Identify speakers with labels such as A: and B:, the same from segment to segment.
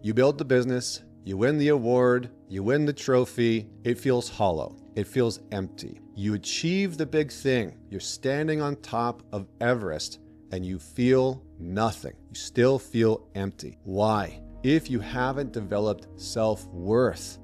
A: You build the business, you win the award, you win the trophy. It feels hollow. It feels empty. You achieve the big thing. You're standing on top of Everest and you feel nothing. You still feel empty. Why? If you haven't developed self-worth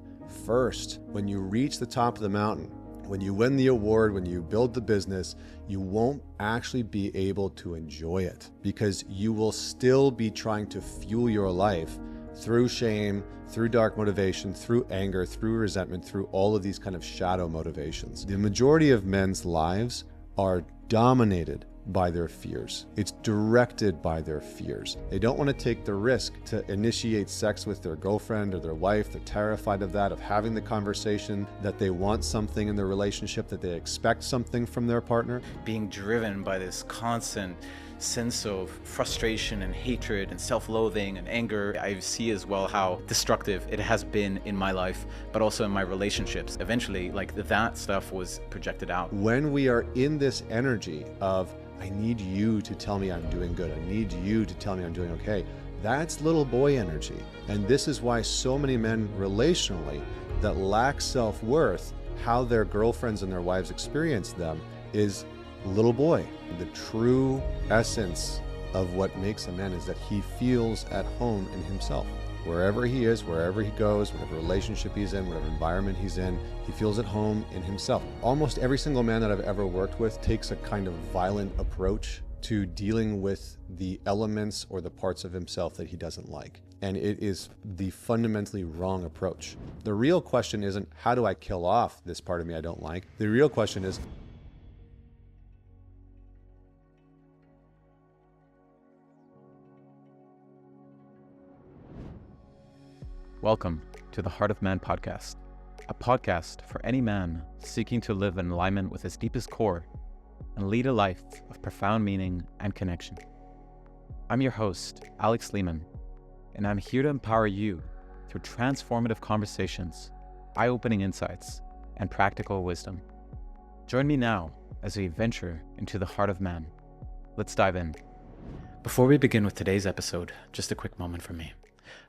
A: first, when you reach the top of the mountain, when you win the award, when you build the business, you won't actually be able to enjoy it because you will still be trying to fuel your life through shame, through dark motivation, through anger, through resentment, through all of these kind of shadow motivations. The majority of men's lives are dominated by their fears. It's directed by their fears. They don't want to take the risk to initiate sex with their girlfriend or their wife. They're terrified of that, of having the conversation that they want something in their relationship, that they expect something from their partner.
B: Being driven by this constant sense of frustration and hatred and self-loathing and anger. I see as well how destructive it has been in my life, but also in my relationships. Eventually, that stuff was projected out.
A: When we are in this energy of, I need you to tell me I'm doing good, I need you to tell me I'm doing okay, that's little boy energy. And this is why so many men relationally that lack self-worth, how their girlfriends and their wives experience them is little boy. The true essence of what makes a man is that he feels at home in himself. Wherever he is, wherever he goes, whatever relationship he's in, whatever environment he's in, he feels at home in himself. Almost every single man that I've ever worked with takes a kind of violent approach to dealing with the elements or the parts of himself that he doesn't like. And it is the fundamentally wrong approach. The real question isn't, how do I kill off this part of me I don't like? The real question is,
B: Welcome to the Heart of Man Podcast, a podcast for any man seeking to live in alignment with his deepest core and lead a life of profound meaning and connection. I'm your host, Alex Lehman, and I'm here to empower you through transformative conversations, eye-opening insights, and practical wisdom. Join me now as we venture into the heart of man. Let's dive in. Before we begin with today's episode, just a quick moment from me.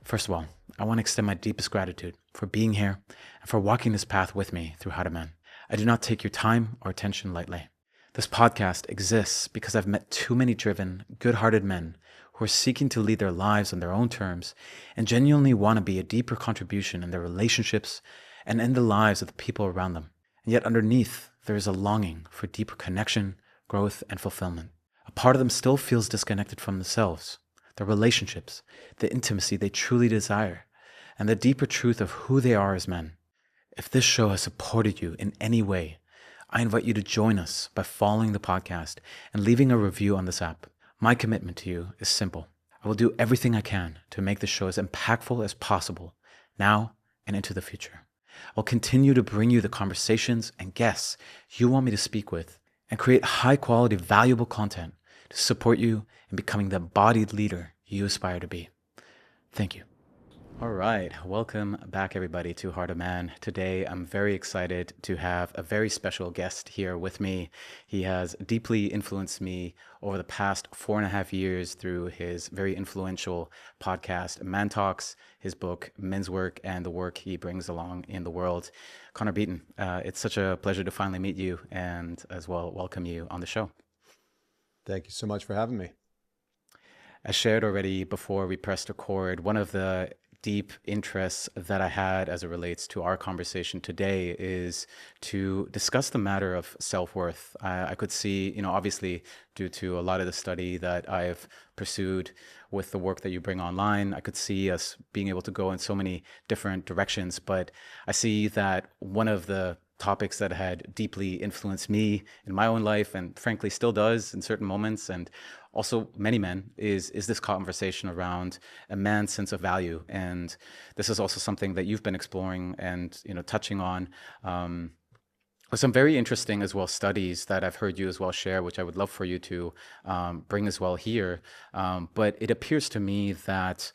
B: First of all, I want to extend my deepest gratitude for being here and for walking this path with me through Heart of Man. I do not take your time or attention lightly. This podcast exists because I've met too many driven, good-hearted men who are seeking to lead their lives on their own terms and genuinely want to be a deeper contribution in their relationships and in the lives of the people around them. And yet underneath, there is a longing for deeper connection, growth, and fulfillment. A part of them still feels disconnected from themselves, their relationships, the intimacy they truly desire, and the deeper truth of who they are as men. If this show has supported you in any way, I invite you to join us by following the podcast and leaving a review on this app. My commitment to you is simple. I will do everything I can to make the show as impactful as possible, now and into the future. I'll continue to bring you the conversations and guests you want me to speak with and create high-quality, valuable content to support you in becoming the embodied leader you aspire to be. Thank you. All right, welcome back everybody to Heart of Man. Today I'm very excited to have a very special guest here with me. He has deeply influenced me over the past 4.5 years through his very influential podcast, ManTalks, his book, Men's Work, and the work he brings along in the world. Connor Beaton, it's such a pleasure to finally meet you and as well welcome you on the show.
A: thank you so much for having me.
B: As shared already before we pressed record, one of the deep interests that I had as it relates to our conversation today is to discuss the matter of self-worth. I could see, obviously due to a lot of the study that I've pursued with the work that you bring online, I could see us being able to go in so many different directions, but I see that one of the topics that had deeply influenced me in my own life and frankly still does in certain moments and also many men is this conversation around a man's sense of value. And this is also something that you've been exploring and touching on with some very interesting as well studies that I've heard you as well share, which I would love for you to bring as well here. But it appears to me that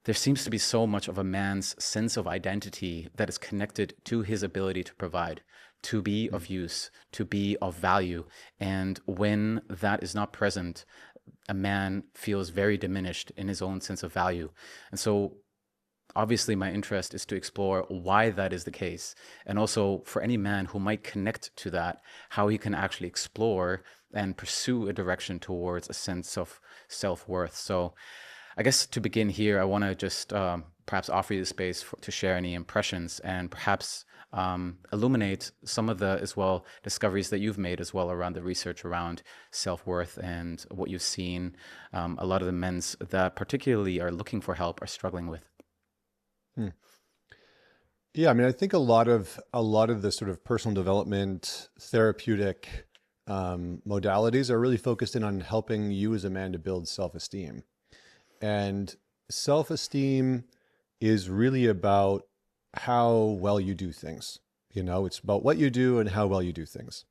B: there seems to be so much of a man's sense of identity that is connected to his ability to provide, to be of use, to be of value. And when that is not present, a man feels very diminished in his own sense of value. And so obviously my interest is to explore why that is the case. And also for any man who might connect to that, how he can actually explore and pursue a direction towards a sense of self-worth. So I guess to begin here, I want to just perhaps offer you the space to share any impressions and perhaps illuminate some of the as well discoveries that you've made as well around the research around self-worth and what you've seen a lot of the men's that particularly are looking for help are struggling with.
A: Yeah, I mean, I think a lot of the sort of personal development, therapeutic modalities are really focused in on helping you as a man to build self-esteem. And self-esteem is really about how well you do things. You know, it's about what you do and how well you do things.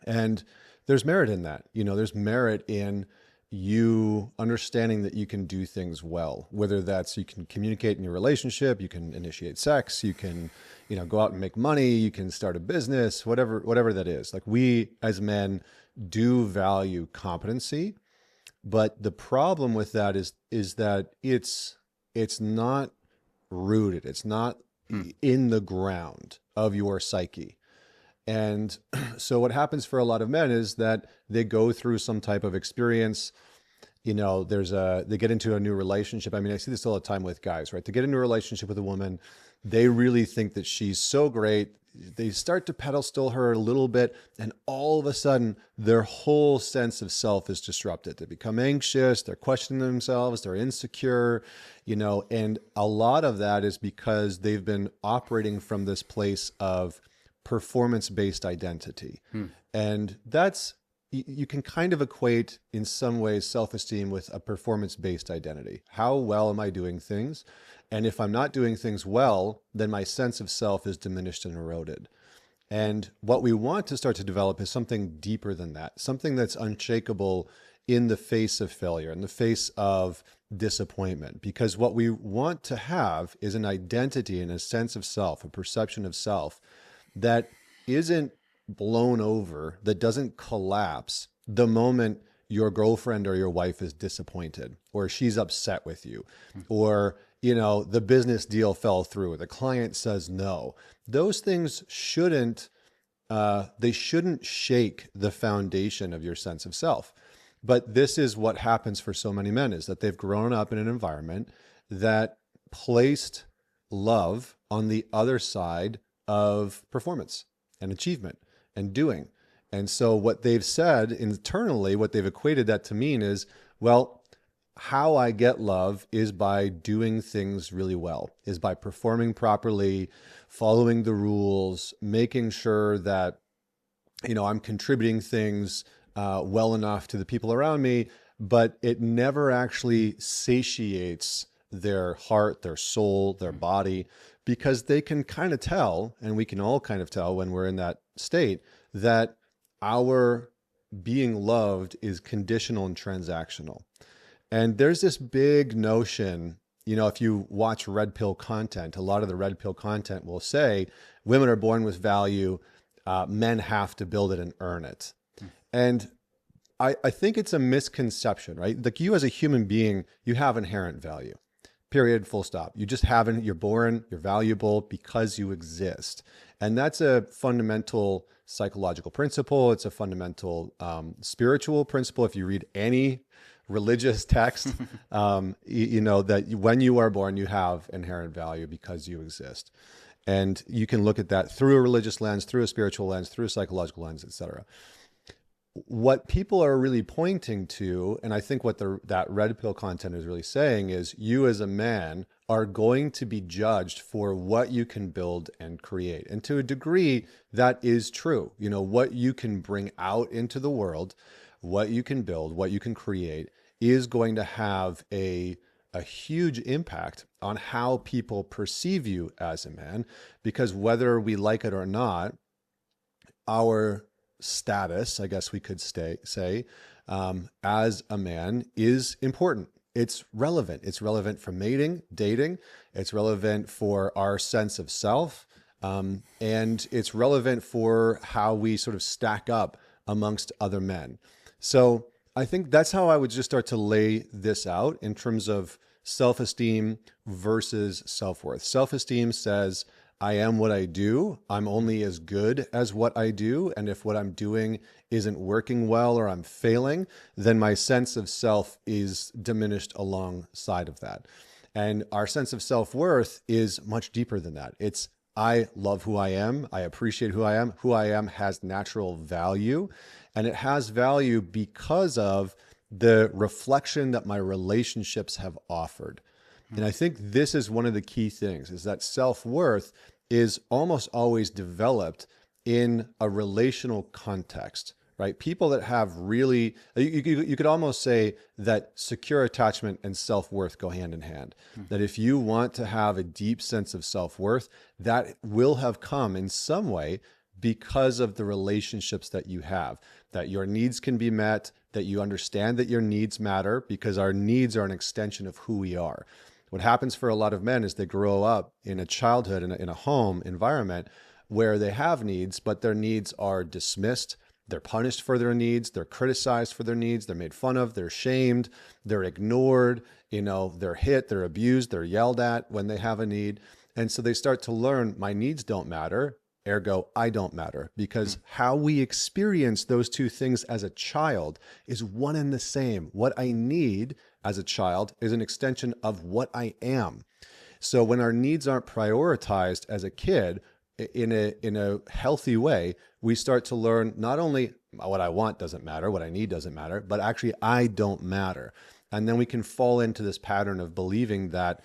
A: And there's merit in that. You know, there's merit in you understanding that you can do things well, whether that's you can communicate in your relationship, you can initiate sex, you can, you know, go out and make money, you can start a business, whatever that is. Like, we as men do value competency, but the problem with that is that it's not rooted, it's not in the ground of your psyche. And so what happens for a lot of men is that they go through some type of experience. You know, they get into a new relationship. I mean, I see this all the time with guys, right? They get into a relationship with a woman. They really think that she's so great. They start to pedestal her a little bit, and all of a sudden their whole sense of self is disrupted. They become anxious, they're questioning themselves, they're insecure, you know, and a lot of that is because they've been operating from this place of performance-based identity. And that's, you can kind of equate in some ways self-esteem with a performance-based identity. How well am I doing things? And if I'm not doing things well, then my sense of self is diminished and eroded. And what we want to start to develop is something deeper than that, something that's unshakable in the face of failure, in the face of disappointment. Because what we want to have is an identity and a sense of self, a perception of self that isn't blown over, that doesn't collapse the moment your girlfriend or your wife is disappointed, or she's upset with you, or, you know, the business deal fell through, or the client says no. Those things shouldn't shake the foundation of your sense of self. But this is what happens for so many men, is that they've grown up in an environment that placed love on the other side of performance and achievement and doing. And so what they've said internally, what they've equated that to mean is, well, how I get love is by doing things really well, is by performing properly, following the rules, making sure that, you know, I'm contributing things well enough to the people around me, but it never actually satiates their heart, their soul, their body, because they can kind of tell, and we can all kind of tell when we're in that state, that our being loved is conditional and transactional. And there's this big notion, you know, if you watch red pill content, a lot of the red pill content will say women are born with value, men have to build it and earn it. And I think it's a misconception, right? Like, you as a human being, you have inherent value. Period, full stop. You just haven't, you're born, you're valuable because you exist. And that's a fundamental psychological principle. It's a fundamental spiritual principle. If you read any religious text, you know that when you are born, you have inherent value because you exist. And you can look at that through a religious lens, through a spiritual lens, through a psychological lens, etc. What people are really pointing to, and I think what that red pill content is really saying, is you as a man are going to be judged for what you can build and create. And to a degree, that is true. You know, what you can bring out into the world, what you can build, what you can create is going to have a huge impact on how people perceive you as a man, because whether we like it or not, our status, I guess we could say, as a man is important. It's relevant. It's relevant for mating, dating. It's relevant for our sense of self. And it's relevant for how we sort of stack up amongst other men. So I think that's how I would just start to lay this out in terms of self-esteem versus self-worth. Self-esteem says, I am what I do. I'm only as good as what I do. And if what I'm doing isn't working well or I'm failing, then my sense of self is diminished alongside of that. And our sense of self-worth is much deeper than that. It's, I love who I am. I appreciate who I am. Who I am has natural value. And it has value because of the reflection that my relationships have offered. And I think this is one of the key things, is that self-worth is almost always developed in a relational context, right? People that have really, you could almost say that secure attachment and self-worth go hand in hand. That if you want to have a deep sense of self-worth, that will have come in some way because of the relationships that you have, that your needs can be met, that you understand that your needs matter, because our needs are an extension of who we are. What happens for a lot of men is they grow up in a childhood, in a home environment where they have needs, but their needs are dismissed. They're punished for their needs. They're criticized for their needs. They're made fun of. They're shamed. They're ignored. They're hit. They're abused. They're yelled at when they have a need. And so they start to learn, my needs don't matter. Ergo, I don't matter, because how we experience those two things as a child is one and the same. What I need as a child is an extension of what I am. So when our needs aren't prioritized as a kid in a healthy way, we start to learn not only what I want doesn't matter, what I need doesn't matter, but actually I don't matter. And then we can fall into this pattern of believing that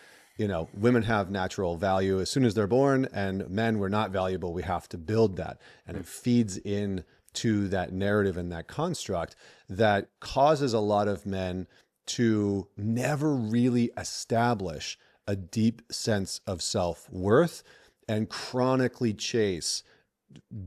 A: women have natural value as soon as they're born, and men were not valuable. We have to build that. And it feeds in to that narrative and that construct that causes a lot of men to never really establish a deep sense of self-worth and chronically chase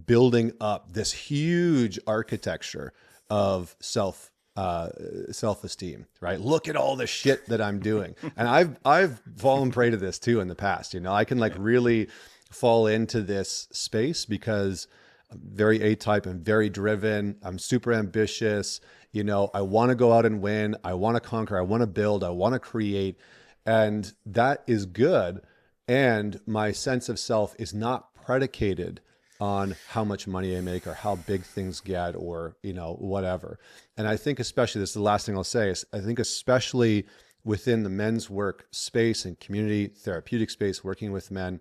A: building up this huge architecture of self-esteem, right? Look at all the shit that I'm doing. And I've fallen prey to this too in the past. I can really fall into this space because I'm very A-type and very driven. I'm super ambitious. I want to go out and win. I want to conquer. I want to build. I want to create. And that is good. And my sense of self is not predicated on how much money I make or how big things get or, whatever. And I think especially, this is the last thing I'll say, is I think especially within the men's work space and community therapeutic space, working with men,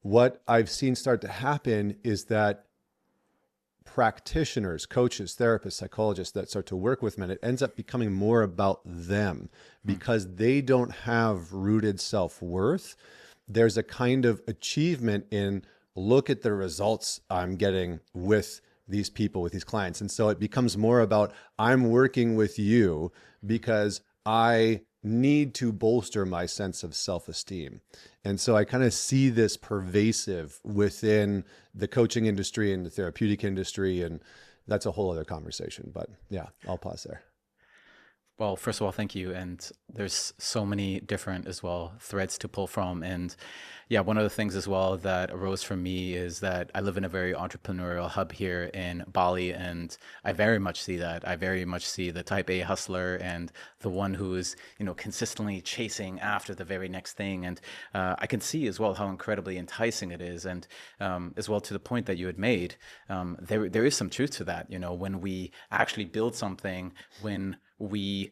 A: what I've seen start to happen is that practitioners, coaches, therapists, psychologists that start to work with men, it ends up becoming more about them because they don't have rooted self-worth. There's a kind of achievement in, look at the results I'm getting with these people, with these clients. And so it becomes more about, I'm working with you because I need to bolster my sense of self-esteem. And so I kind of see this pervasive within the coaching industry and the therapeutic industry. And that's a whole other conversation. But yeah, I'll pause there.
B: Well, first of all, thank you. And there's so many different as well threads to pull from. And yeah, one of the things as well that arose for me is that I live in a very entrepreneurial hub here in Bali. And I very much see that. I very much see the type A hustler and the one who is, consistently chasing after the very next thing. And I can see as well how incredibly enticing it is. And as well, to the point that you had made, there is some truth to that. When we actually build something, when we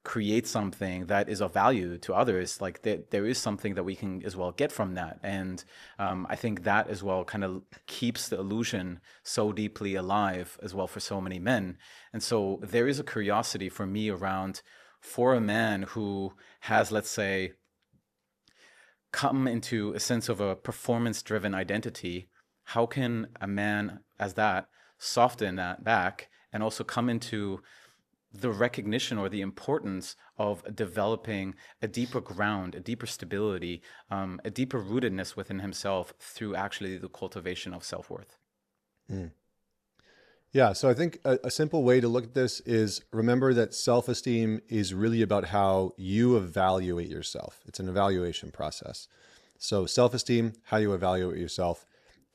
B: create something that is of value to others, like there is something that we can as well get from that. And I think that as well kind of keeps the illusion so deeply alive as well for so many men. And so there is a curiosity for me around, for a man who has, let's say, come into a sense of a performance-driven identity, how can a man as that soften that back and also come into the recognition or the importance of developing a deeper ground, a deeper stability, a deeper rootedness within himself through actually the cultivation of self-worth?
A: Yeah, so I think a simple way to look at this is, remember that self-esteem is really about how you evaluate yourself. It's an evaluation process. So self-esteem, how you evaluate yourself.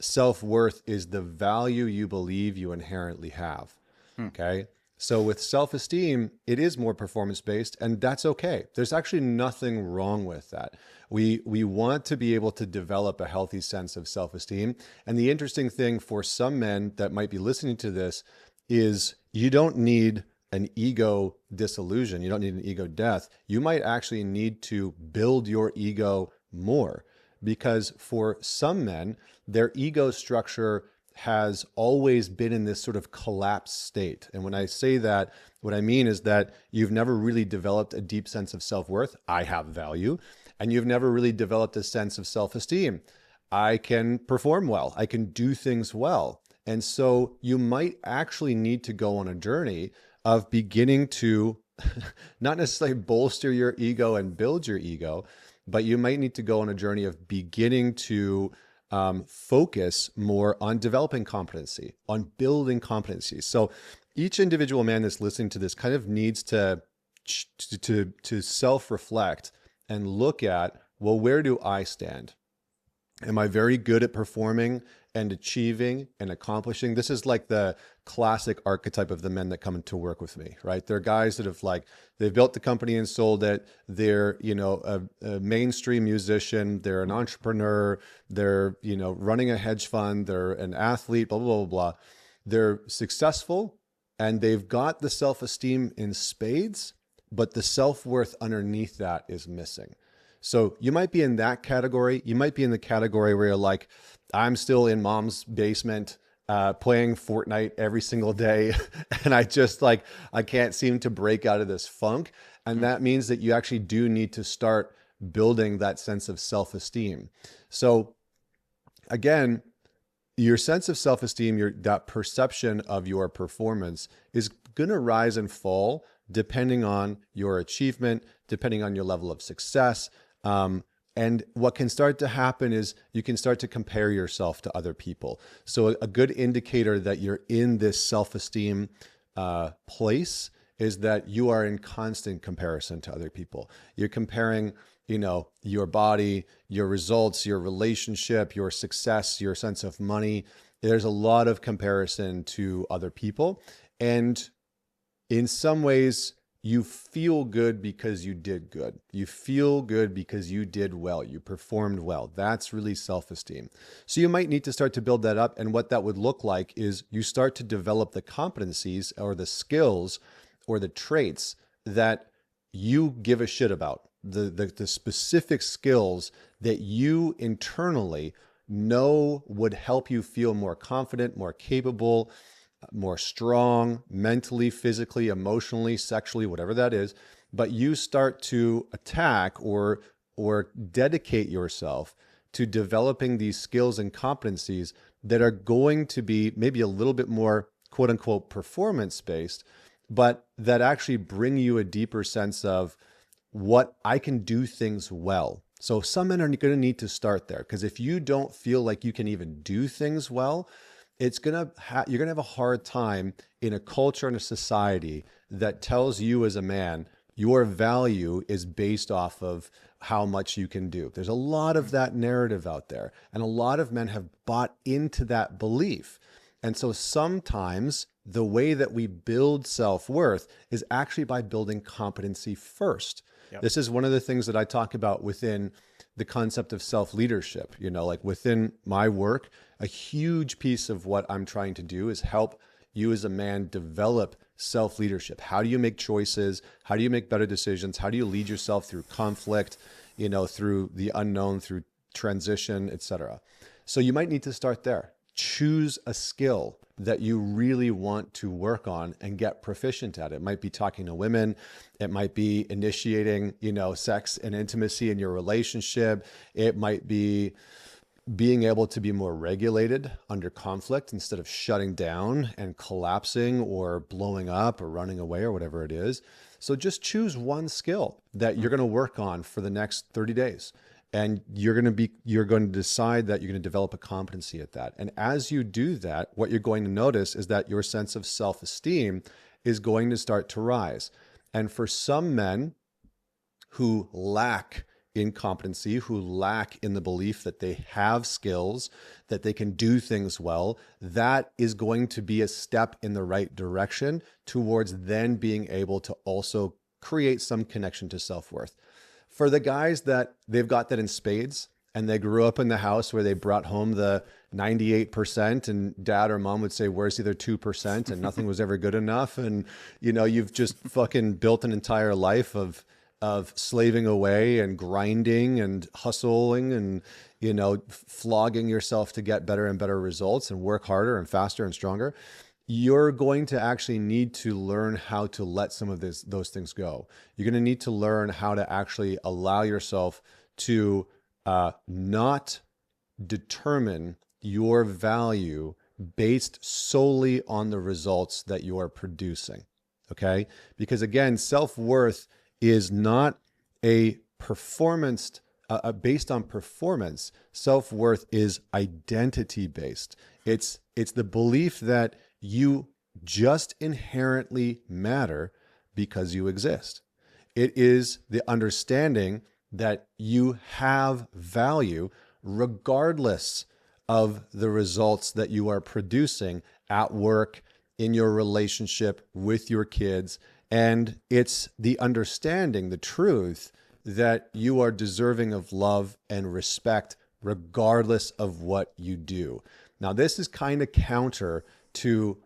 A: Self-worth is the value you believe you inherently have. Okay. So with self-esteem, it is more performance-based, and that's okay. There's actually nothing wrong with that. We want to be able to develop a healthy sense of self-esteem. And the interesting thing for some men that might be listening to this is you don't need an ego disillusion. You don't need an ego death. You might actually need to build your ego more, because for some men, their ego structure has always been in this sort of collapsed state. And when I say that, what I mean is that you've never really developed a deep sense of self-worth. I have value. And you've never really developed a sense of self-esteem. I can perform well. I can do things well. And so you might actually need to go on a journey of beginning to not necessarily bolster your ego and build your ego, but you might need to go on a journey of beginning to focus more on developing competency, on building competency. So each individual man that's listening to this kind of needs to self-reflect and look at, well, where do I stand? Am I very good at performing and achieving and accomplishing? This is like the classic archetype of the men that come to work with me, right? They're guys that have they've built the company and sold it. They're, a mainstream musician. They're an entrepreneur. They're, running a hedge fund. They're an athlete, blah, blah, blah, blah. They're successful and they've got the self-esteem in spades, but the self-worth underneath that is missing. So you might be in that category. You might be in the category where you're like, I'm still in mom's basement playing Fortnite every single day. And I just I can't seem to break out of this funk. And that means that you actually do need to start building that sense of self-esteem. So again, your sense of self-esteem, that perception of your performance is going to rise and fall depending on your achievement, depending on your level of success. And what can start to happen is you can start to compare yourself to other people. So a good indicator that you're in this self-esteem place is that you are in constant comparison to other people. You're comparing, your body, your results, your relationship, your success, your sense of money. There's a lot of comparison to other people. And in some ways, you feel good because you did good. You feel good because you did well. You performed well. That's really self-esteem. So you might need to start to build that up. And what that would look like is you start to develop the competencies or the skills or the traits that you give a shit about. The specific skills that you internally know would help you feel more confident, more capable, more strong, mentally, physically, emotionally, sexually, whatever that is. But you start to attack or dedicate yourself to developing these skills and competencies that are going to be maybe a little bit more quote unquote performance based, but that actually bring you a deeper sense of what I can do things well. So some men are going to need to start there, because if you don't feel like you can even do things well, you're going to have a hard time in a culture and a society that tells you as a man, your value is based off of how much you can do. There's a lot of that narrative out there, and a lot of men have bought into that belief. And so sometimes the way that we build self-worth is actually by building competency first. Yep. This is one of the things that I talk about within the concept of self-leadership. Within my work, a huge piece of what I'm trying to do is help you as a man develop self-leadership. How do you make choices? How do you make better decisions? How do you lead yourself through conflict, through the unknown, through transition, etc. So you might need to start there. Choose a skill that you really want to work on and get proficient at. It might be talking to women. It might be initiating, sex and intimacy in your relationship. It might be being able to be more regulated under conflict instead of shutting down and collapsing or blowing up or running away or whatever it is. So just choose one skill that you're going to work on for the next 30 days. And you're going to decide that you're going to develop a competency at that. And as you do that, what you're going to notice is that your sense of self-esteem is going to start to rise. And for some men who lack incompetency, who lack in the belief that they have skills, that they can do things well, that is going to be a step in the right direction towards then being able to also create some connection to self-worth. For the guys that they've got that in spades, and they grew up in the house where they brought home the 98% and dad or mom would say, where's the other 2%? And nothing was ever good enough. And, you've just fucking built an entire life of slaving away and grinding and hustling and, flogging yourself to get better and better results and work harder and faster and stronger. You're going to actually need to learn how to let some of those things go. You're going to need to learn how to actually allow yourself to not determine your value based solely on the results that you are producing. Okay? Because again, self-worth is not a performance based on performance. Self-worth is identity based. It's the belief that you just inherently matter because you exist. It is the understanding that you have value regardless of the results that you are producing at work, in your relationship with your kids. And it's the understanding, the truth, that you are deserving of love and respect regardless of what you do. Now, this is kind of counter to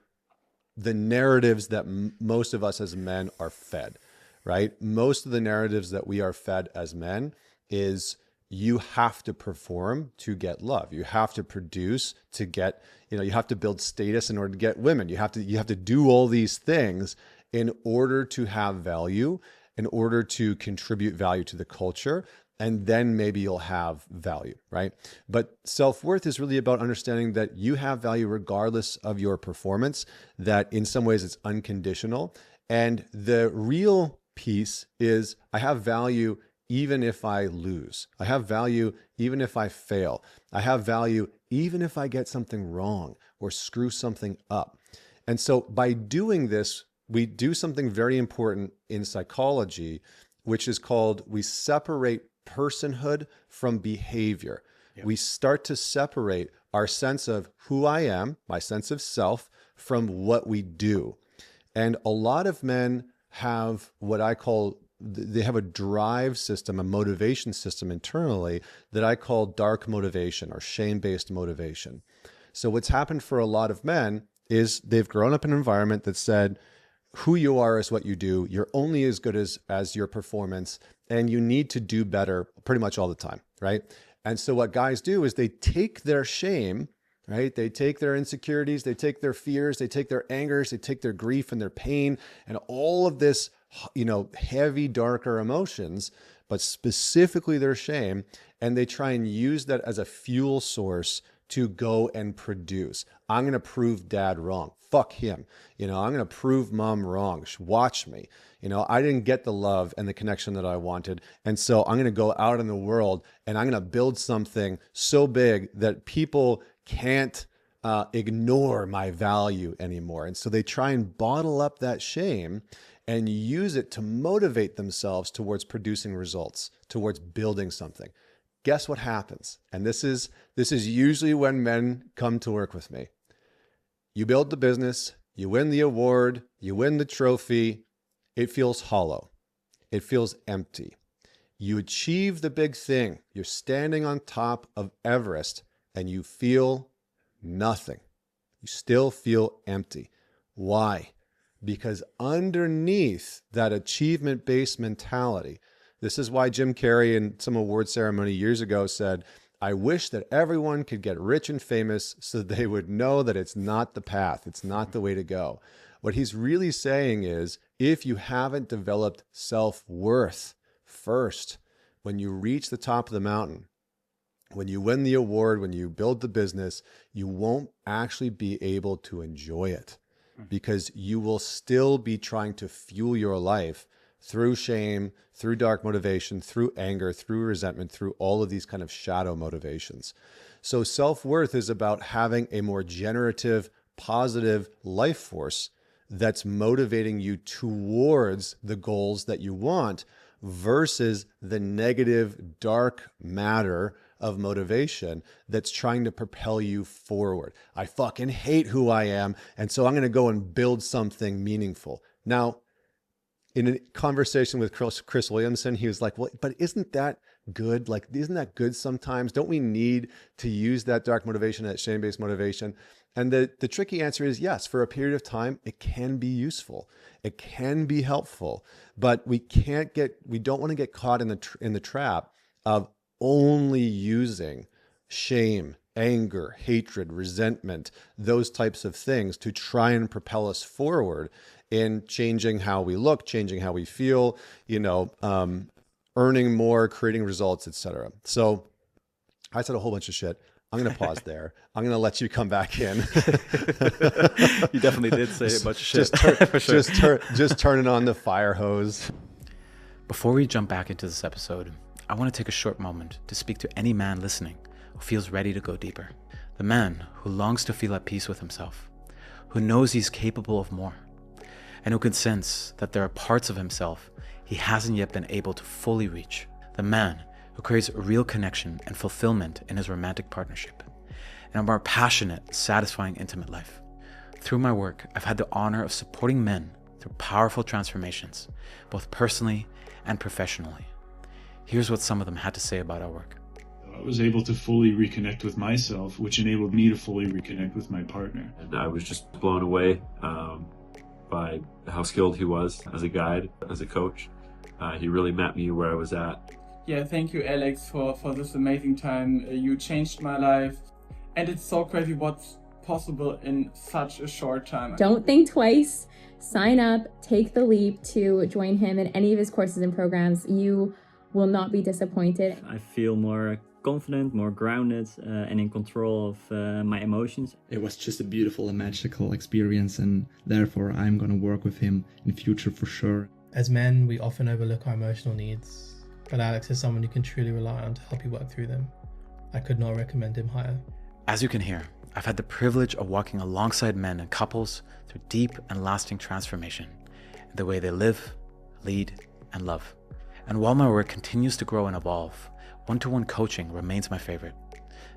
A: the narratives that most of us as men are fed. Right? Most of the narratives that we are fed as men is you have to perform to get love. You have to produce to get, you have to build status in order to get women. You have to do all these things in order to have value, in order to contribute value to the culture, and then maybe you'll have value, right? But self-worth is really about understanding that you have value regardless of your performance, that in some ways it's unconditional. And the real piece is I have value even if I lose. I have value even if I fail. I have value even if I get something wrong or screw something up. And so by doing this, we do something very important in psychology, which is called we separate personhood from behavior. Yep. We start to separate our sense of who I am, my sense of self, from what we do. And a lot of men have what I call, they have a drive system, a motivation system internally that I call dark motivation or shame-based motivation. So what's happened for a lot of men is they've grown up in an environment that said, who you are is what you do. You're only as good as your performance, and you need to do better pretty much all the time, right? And so what guys do is they take their shame, right? They take their insecurities, they take their fears, they take their angers, they take their grief and their pain and all of this, heavy, darker emotions, but specifically their shame, and they try and use that as a fuel source to go and produce. I'm going to prove dad wrong. Fuck him. I'm going to prove mom wrong. Watch me. I didn't get the love and the connection that I wanted. And so I'm going to go out in the world and I'm going to build something so big that people can't ignore my value anymore. And so they try and bottle up that shame and use it to motivate themselves towards producing results, towards building something. Guess what happens? And this is usually when men come to work with me. You build the business, you win the award, you win the trophy. It feels hollow. It feels empty. You achieve the big thing. You're standing on top of Everest and you feel nothing. You still feel empty. Why? Because underneath that achievement-based mentality, this is why Jim Carrey in some award ceremony years ago said, I wish that everyone could get rich and famous so they would know that it's not the path. It's not the way to go. What he's really saying is, if you haven't developed self-worth first, when you reach the top of the mountain, when you win the award, when you build the business, you won't actually be able to enjoy it because you will still be trying to fuel your life through shame, through dark motivation, through anger, through resentment, through all of these kind of shadow motivations. So self-worth is about having a more generative, positive life force that's motivating you towards the goals that you want versus the negative, dark matter of motivation that's trying to propel you forward. I fucking hate who I am, and so I'm going to go and build something meaningful. Now, in a conversation with Chris Williamson, he was like, well, but isn't that good? Like, isn't that good sometimes? Don't we need to use that dark motivation, that shame-based motivation? And the tricky answer is yes, for a period of time, it can be useful. It can be helpful, but we don't want to get caught in the trap of only using shame, anger, hatred, resentment, those types of things to try and propel us forward in changing how we look, changing how we feel, earning more, creating results, etc. So I said a whole bunch of shit. I'm going to pause there. I'm going to let you come back in.
B: You definitely did say a bunch of shit.
A: Just turning on the fire hose.
B: Before we jump back into this episode, I want to take a short moment to speak to any man listening who feels ready to go deeper. The man who longs to feel at peace with himself, who knows he's capable of more, and who can sense that there are parts of himself he hasn't yet been able to fully reach. The man who craves real connection and fulfillment in his romantic partnership, and a more passionate, satisfying, intimate life. Through my work, I've had the honor of supporting men through powerful transformations, both personally and professionally. Here's what some of them had to say about our work.
C: I was able to fully reconnect with myself, which enabled me to fully reconnect with my partner.
D: And I was just blown away by how skilled he was as a guide, as a coach. He really met me where I was at.
E: Yeah, thank you, Alex, for this amazing time. You changed my life. And it's so crazy what's possible in such a short time.
F: Don't think twice. Sign up, take the leap to join him in any of his courses and programs. You will not be disappointed.
G: I feel more confident, more grounded, and in control of my emotions.
H: It was just a beautiful and magical experience, and therefore I'm going to work with him in the future for sure.
I: As men, we often overlook our emotional needs, but Alex is someone you can truly rely on to help you work through them. I could not recommend him higher.
B: As you can hear, I've had the privilege of walking alongside men and couples through deep and lasting transformation in the way they live, lead, and love. And while my work continues to grow and evolve, one-to-one coaching remains my favorite.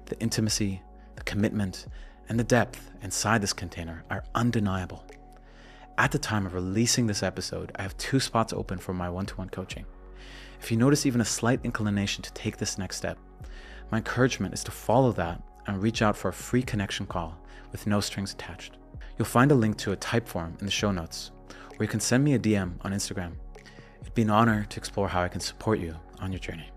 B: The intimacy, the commitment, and the depth inside this container are undeniable. At the time of releasing this episode, I have 2 spots open for my one-to-one coaching. If you notice even a slight inclination to take this next step, my encouragement is to follow that and reach out for a free connection call with no strings attached. You'll find a link to a type form in the show notes, or you can send me a DM on Instagram. It'd be an honor to explore how I can support you on your journey.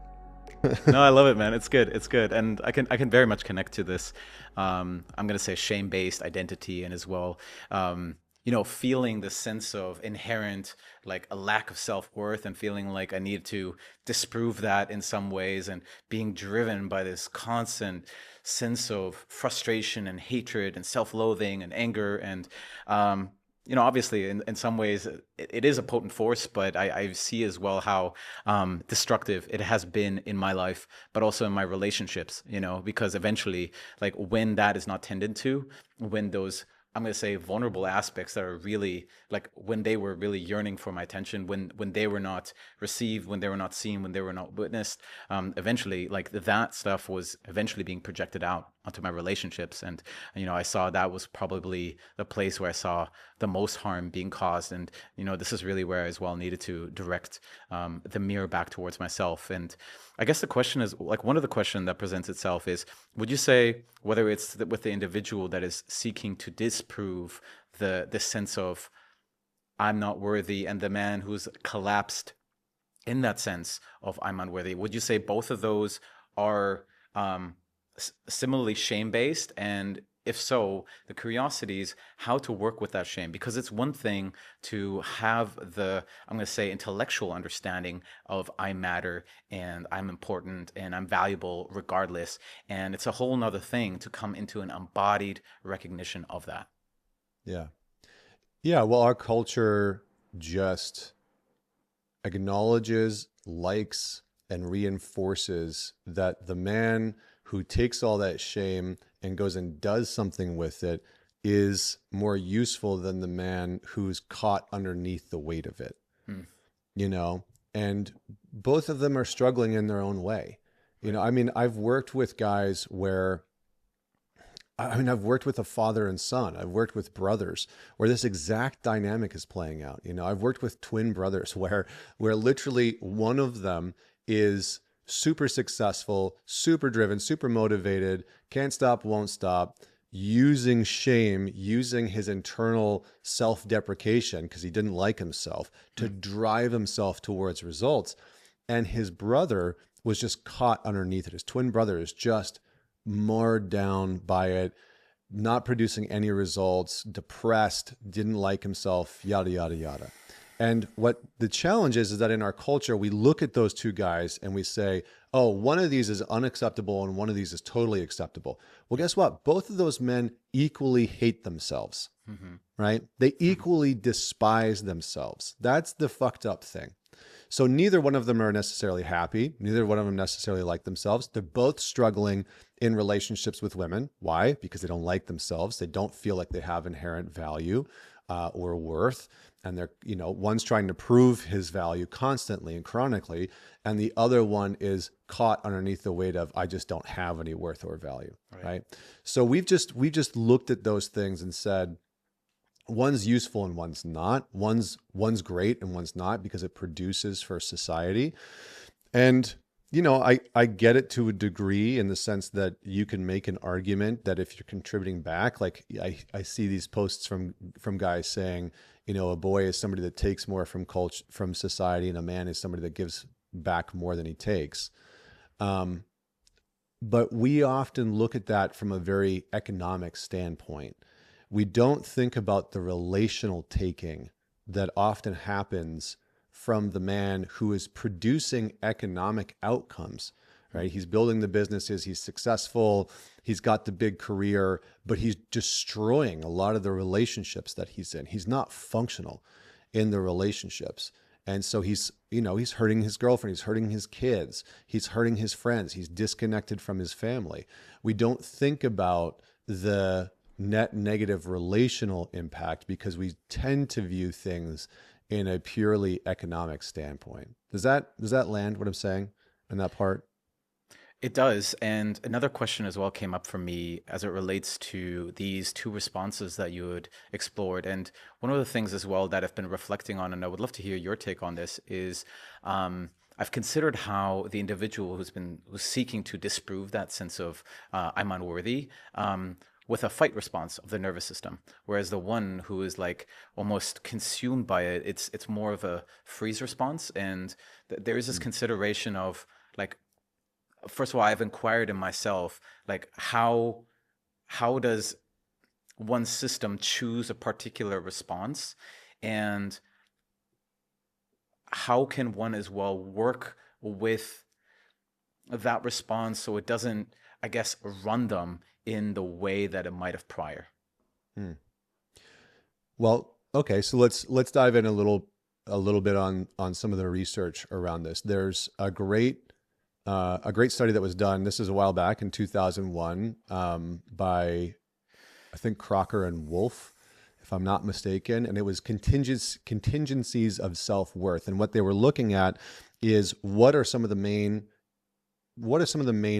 B: No, I love it, man. It's good. It's good. And I can very much connect to this. I'm going to say shame-based identity, and as well, feeling the sense of inherent, like a lack of self-worth, and feeling like I need to disprove that in some ways, and being driven by this constant sense of frustration and hatred and self-loathing and anger. And, obviously in some ways it is a potent force, but I see as well how destructive it has been in my life, but also in my relationships, because eventually, like, when that is not tended to, when those, I'm going to say, vulnerable aspects that are really, like, when they were really yearning for my attention, when they were not received, when they were not seen, when they were not witnessed, eventually, like, that stuff was eventually being projected out onto my relationships. And, I saw that was probably the place where I saw the most harm being caused. And, this is really where I as well needed to direct the mirror back towards myself. And I guess the question is, like, one of the questions that presents itself is, would you say, whether it's with the individual that is seeking to disprove the sense of I'm not worthy, and the man who's collapsed in that sense of I'm unworthy, would you say both of those are similarly shame-based? And if so, the curiosity is how to work with that shame, because it's one thing to have the, I'm going to say, intellectual understanding of I matter and I'm important and I'm valuable regardless. And it's a whole nother thing to come into an embodied recognition of that.
A: Yeah. Yeah. Well, our culture just acknowledges, likes, and reinforces that the man who takes all that shame and goes and does something with it is more useful than the man who's caught underneath the weight of it. and both of them are struggling in their own way. You know, I mean, I've worked with guys where, I've worked with a father and son. I've worked with brothers where this exact dynamic is playing out. You know, I've worked with twin brothers where literally one of them is super successful, super driven, super motivated, can't stop, won't stop, using shame, using his internal self-deprecation because he didn't like himself to drive himself towards results. And his brother was just caught underneath it. His twin brother is just marred down by it, not producing any results, depressed, didn't like himself, yada, yada, yada. And what the challenge is that in our culture, we look at those two guys and we say, oh, one of these is unacceptable and one of these is totally acceptable. Well, guess what? Both of those men equally hate themselves, right? They equally despise themselves. That's the fucked up thing. So neither one of them are necessarily happy. Neither one of them necessarily like themselves. They're both struggling in relationships with women. Why? Because they don't like themselves. They don't feel like they have inherent value or worth. And they're, you know, one's trying to prove his value constantly and chronically, and the other one is caught underneath the weight of, I just don't have any worth or value, right? So we've just looked at those things and said, one's useful and one's not. One's great and one's not because it produces for society. And, you know, I get it to a degree in the sense that you can make an argument that if you're contributing back, like I see these posts from guys saying, you know, a boy is somebody that takes more from culture, from society, and a man is somebody that gives back more than he takes. But we often look at that from a very economic standpoint. We don't think about the relational taking that often happens from the man who is producing economic outcomes, right? He's building the businesses, he's successful, he's got the big career, but he's destroying a lot of the relationships that he's in. He's not functional in the relationships. And so he's hurting his girlfriend, he's hurting his kids, he's hurting his friends, he's disconnected from his family. We don't think about the net negative relational impact because we tend to view things in a purely economic standpoint. Does that land what I'm saying in that part?
B: It does. And another question as well came up for me as it relates to these two responses that you had explored. And one of the things as well that I've been reflecting on, and I would love to hear your take on this, is I've considered how the individual who's seeking to disprove that sense of I'm unworthy, with a fight response of the nervous system, whereas the one who is like almost consumed by it, it's more of a freeze response. And there is this consideration of like, first of all, I've inquired in myself, like how does one system choose a particular response, and how can one as well work with that response so it doesn't, I guess, run them in the way that it might have prior.
A: Well, okay, so let's dive in a little bit on some of the research around this. There's a great study that was done. This is a while back in 2001 by, I think, Crocker and Wolf, if I'm not mistaken, and it was contingencies of self-worth. And what they were looking at is what are some of the main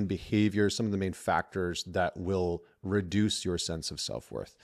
A: behaviors, some of the main factors that will reduce your sense of self-worth.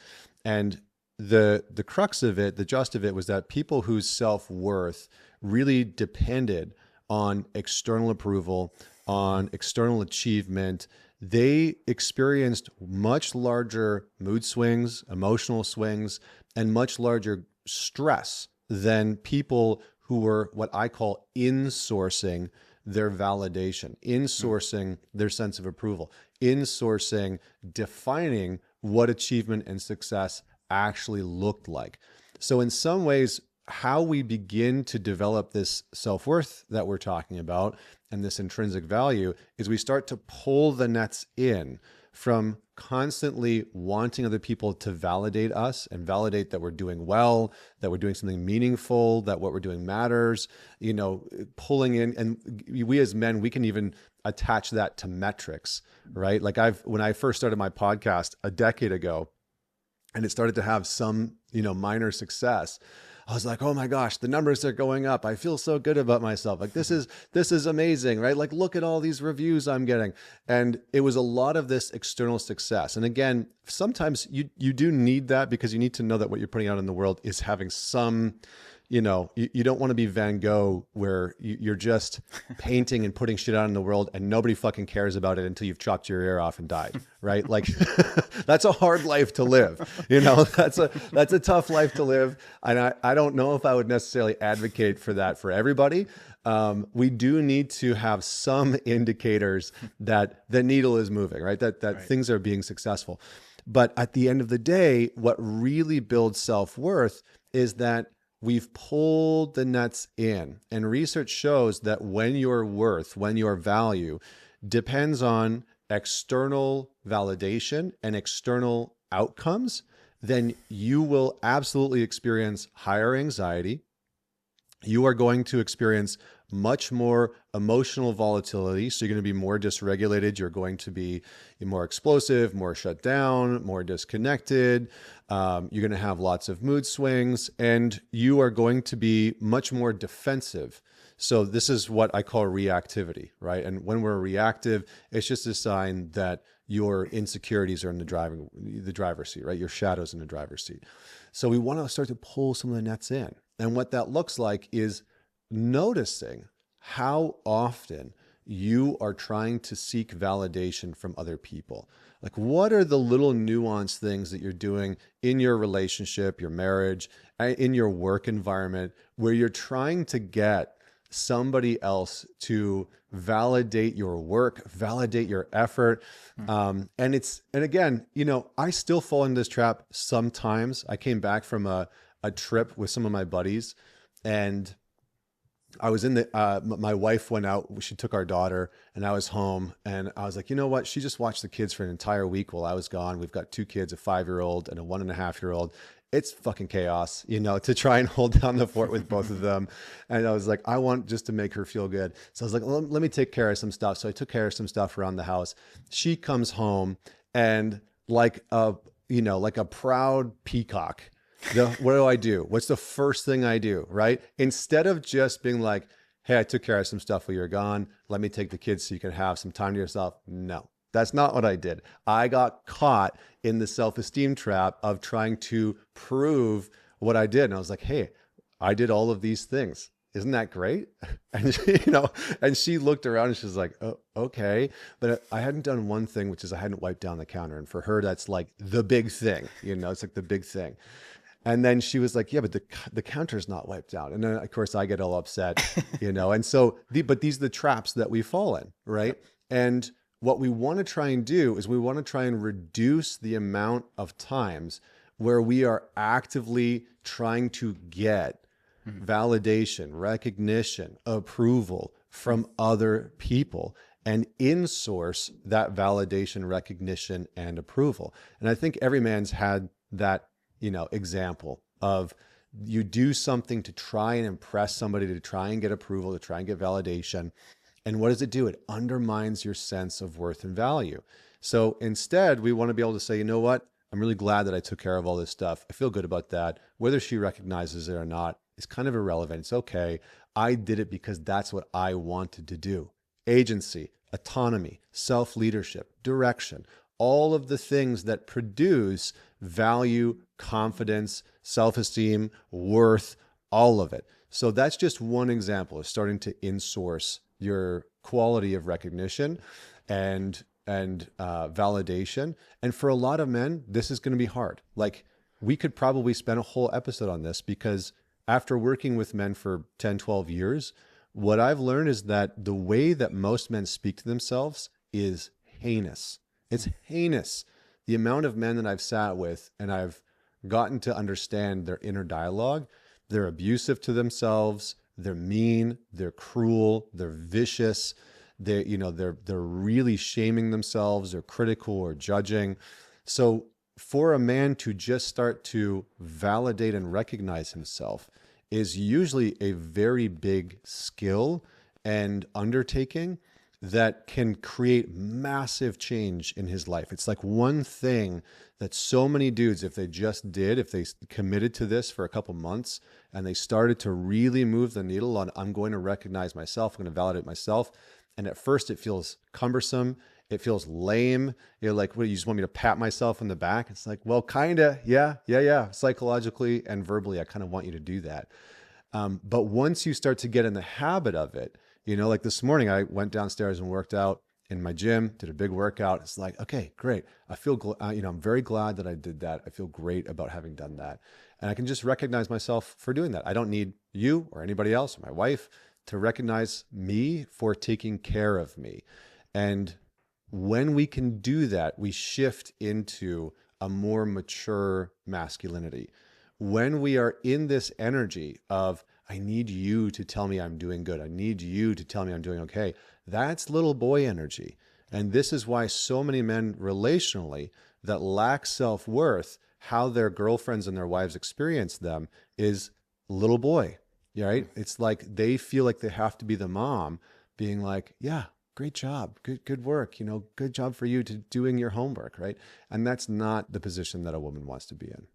A: And the crux of it, the gist of it, was that people whose self-worth really depended on external approval, on external achievement, they experienced much larger mood swings, emotional swings, and much larger stress than people who were what I call insourcing their validation, insourcing their sense of approval, insourcing defining what achievement and success actually looked like. So in some ways, how we begin to develop this self-worth that we're talking about and this intrinsic value is we start to pull the nets in from constantly wanting other people to validate us and validate that we're doing well, that we're doing something meaningful, that what we're doing matters, pulling in. And we as men, we can even attach that to metrics, right? Like when I first started my podcast a decade ago and it started to have some, minor success, I was like, oh my gosh, the numbers are going up. I feel so good about myself. Like this is amazing, right? Like look at all these reviews I'm getting. And it was a lot of this external success. And again, sometimes you do need that because you need to know that what you're putting out in the world is having some, you don't want to be Van Gogh where you're just painting and putting shit out in the world and nobody fucking cares about it until you've chopped your ear off and died, right? Like that's a hard life to live. That's a tough life to live. And I don't know if I would necessarily advocate for that for everybody. We do need to have some indicators that the needle is moving, right? That right. Things are being successful. But at the end of the day, what really builds self-worth is that we've pulled the nets in, and research shows that when your worth, when your value depends on external validation and external outcomes, then you will absolutely experience higher anxiety. You are going to experience much more emotional volatility. So you're going to be more dysregulated. You're going to be more explosive, more shut down, more disconnected. You're going to have lots of mood swings, and you are going to be much more defensive. So this is what I call reactivity, right? And when we're reactive, it's just a sign that your insecurities are in the driver's seat, right? Your shadows in the driver's seat. So we want to start to pull some of the nets in. And what that looks like is noticing how often you are trying to seek validation from other people. Like, what are the little nuanced things that you're doing in your relationship, your marriage, in your work environment, where you're trying to get somebody else to validate your work, validate your effort. And again, I still fall into this trap sometimes. I came back from a trip with some of my buddies, and I was in my wife went out, she took our daughter, and I was home, and I was like, you know what? She just watched the kids for an entire week while I was gone. We've got 2 kids, a 5-year-old and a 1.5-year-old. It's fucking chaos, to try and hold down the fort with both of them. And I was like, I want just to make her feel good. So I was like, well, let me take care of some stuff. So I took care of some stuff around the house. She comes home, and like a proud peacock, what do? What's the first thing I do, right? Instead of just being like, hey, I took care of some stuff while you're gone. Let me take the kids so you can have some time to yourself. No, that's not what I did. I got caught in the self-esteem trap of trying to prove what I did. And I was like, hey, I did all of these things. Isn't that great? And and she looked around and she's like, oh, okay. But I hadn't done one thing, which is I hadn't wiped down the counter. And for her, that's like the big thing, it's like the big thing. And then she was like, yeah, but the counter's not wiped out. And then of course I get all upset, and so, but these are the traps that we fall in, right? And what we want to try and do is we want to try and reduce the amount of times where we are actively trying to get validation, recognition, approval from other people, and in-source that validation, recognition, and approval. And I think every man's had that example of you do something to try and impress somebody, to try and get approval, to try and get validation. And what does it do? It undermines your sense of worth and value. So instead, we want to be able to say, you know what? I'm really glad that I took care of all this stuff. I feel good about that. Whether she recognizes it or not is kind of irrelevant. It's okay. I did it because that's what I wanted to do. Agency, autonomy, self-leadership, direction, all of the things that produce value, confidence, self-esteem, worth, all of it. So that's just one example of starting to in-source your quality of recognition and validation. And for a lot of men, this is going to be hard. Like, we could probably spend a whole episode on this, because after working with men for 10, 12 years, what I've learned is that the way that most men speak to themselves is heinous. It's heinous. The amount of men that I've sat with and I've gotten to understand their inner dialogue, they're abusive to themselves, they're mean, they're cruel, they're vicious, they're really shaming themselves, they're critical or judging. So for a man to just start to validate and recognize himself is usually a very big skill and undertaking. that can create massive change in his life. It's like one thing that so many dudes, if they just did, if they committed to this for a couple months and they started to really move the needle on, I'm going to recognize myself, I'm going to validate myself. And at first it feels cumbersome. It feels lame. You're like, what, you just want me to pat myself on the back? It's like, well, kinda, yeah. Psychologically and verbally, I kind of want you to do that. But once you start to get in the habit of it, you know, like this morning, I went downstairs and worked out in my gym, did a big workout. It's like, okay, great. I feel, I'm very glad that I did that. I feel great about having done that. And I can just recognize myself for doing that. I don't need you or anybody else or my wife to recognize me for taking care of me. And when we can do that, we shift into a more mature masculinity. When we are in this energy of, I need you to tell me I'm doing good, I need you to tell me I'm doing okay, that's little boy energy. And this is why so many men relationally that lack self-worth, how their girlfriends and their wives experience them is little boy, right? It's like they feel like they have to be the mom being like, yeah, great job, good work, you know, good job for you to doing your homework, right? And that's not the position that a woman wants to be in.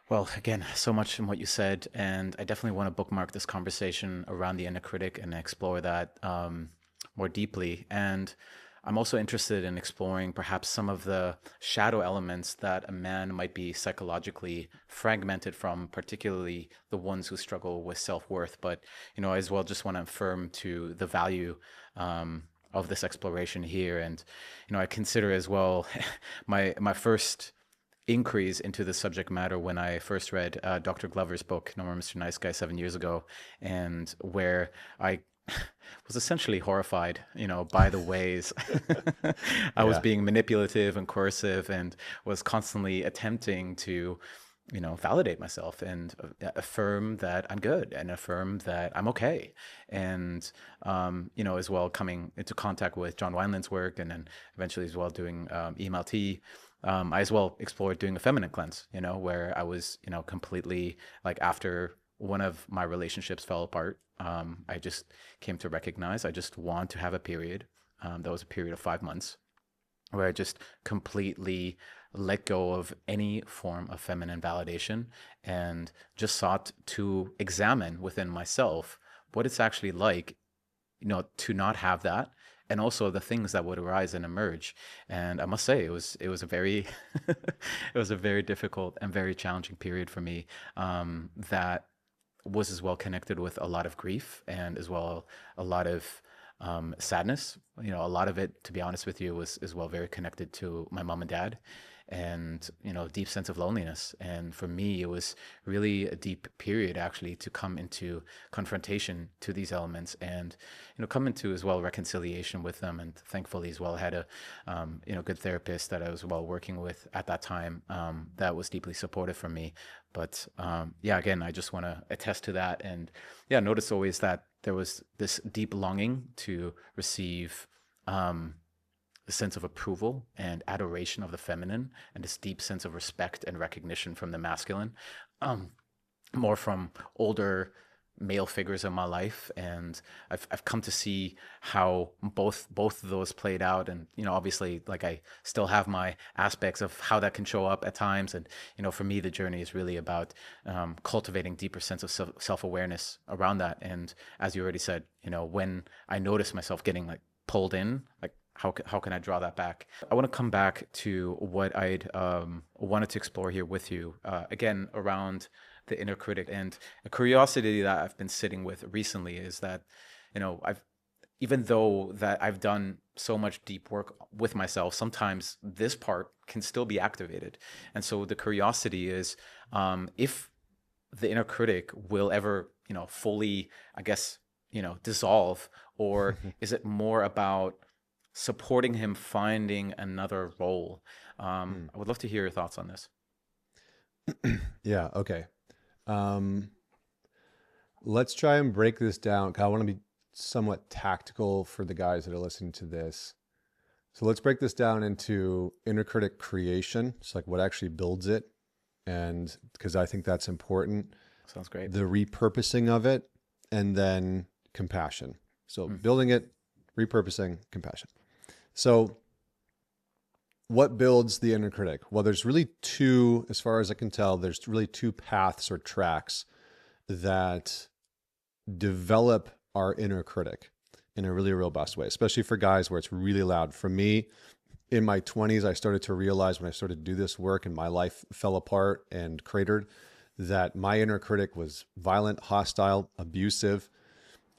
B: Well, again, so much in what you said, and I definitely want to bookmark this conversation around the inner critic and explore that more deeply. And I'm also interested in exploring perhaps some of the shadow elements that a man might be psychologically fragmented from, particularly the ones who struggle with self-worth. But, you know, I as well just want to affirm to the value of this exploration here. And, you know, I consider as well my first inquiries into the subject matter when I first read Dr. Glover's book, No More Mr. Nice Guy, 7 years ago, and where I was essentially horrified, you know, by the ways I was being manipulative and coercive, and was constantly attempting to, you know, validate myself and affirm that I'm good and affirm that I'm okay. And, you know, as well coming into contact with John Wineland's work, and then eventually as well doing EMLT. I as well explored doing a feminine cleanse, you know, where I was, you know, completely like, after one of my relationships fell apart, I just came to recognize I just want to have a period. That was a period of 5 months where I just completely let go of any form of feminine validation and just sought to examine within myself what it's actually like, you know, to not have that, and also the things that would arise and emerge. And I must say, it was a very it was a very difficult and very challenging period for me, that was as well connected with a lot of grief and as well a lot of sadness. You know, a lot of it, to be honest with you, was as well very connected to my mom and dad, and, you know, deep sense of loneliness. And for me, it was really a deep period actually to come into confrontation to these elements, and, you know, come into as well reconciliation with them. And thankfully as well had a you know, good therapist that I was well working with at that time, that was deeply supportive for me. But yeah, again, I just want to attest to that. And yeah, notice always that there was this deep longing to receive a sense of approval and adoration of the feminine, and this deep sense of respect and recognition from the masculine, more from older male figures in my life. And I've come to see how both of those played out. And, you know, obviously, like, I still have my aspects of how that can show up at times. And, you know, for me, the journey is really about cultivating deeper sense of self-awareness around that. And as you already said, you know, when I notice myself getting like pulled in, like, how can I draw that back? I want to come back to what I'd wanted to explore here with you, again, around the inner critic. And a curiosity that I've been sitting with recently is that, you know, even though that I've done so much deep work with myself, sometimes this part can still be activated. And so the curiosity is, if the inner critic will ever, you know, fully, I guess, you know, dissolve, or is it more about supporting him finding another role? I would love to hear your thoughts on this.
A: Yeah. Okay. Let's try and break this down. I want to be somewhat tactical for the guys that are listening to this. So let's break this down into inner critic creation. It's like what actually builds it. And because I think that's important.
B: Sounds great.
A: The repurposing of it, and then compassion. So building it, repurposing, compassion. So what builds the inner critic? Well, there's really two, as far as I can tell, there's really two paths or tracks that develop our inner critic in a really robust way, especially for guys where it's really loud. For me, in my 20s, I started to realize when I started to do this work and my life fell apart and cratered, that my inner critic was violent, hostile, abusive.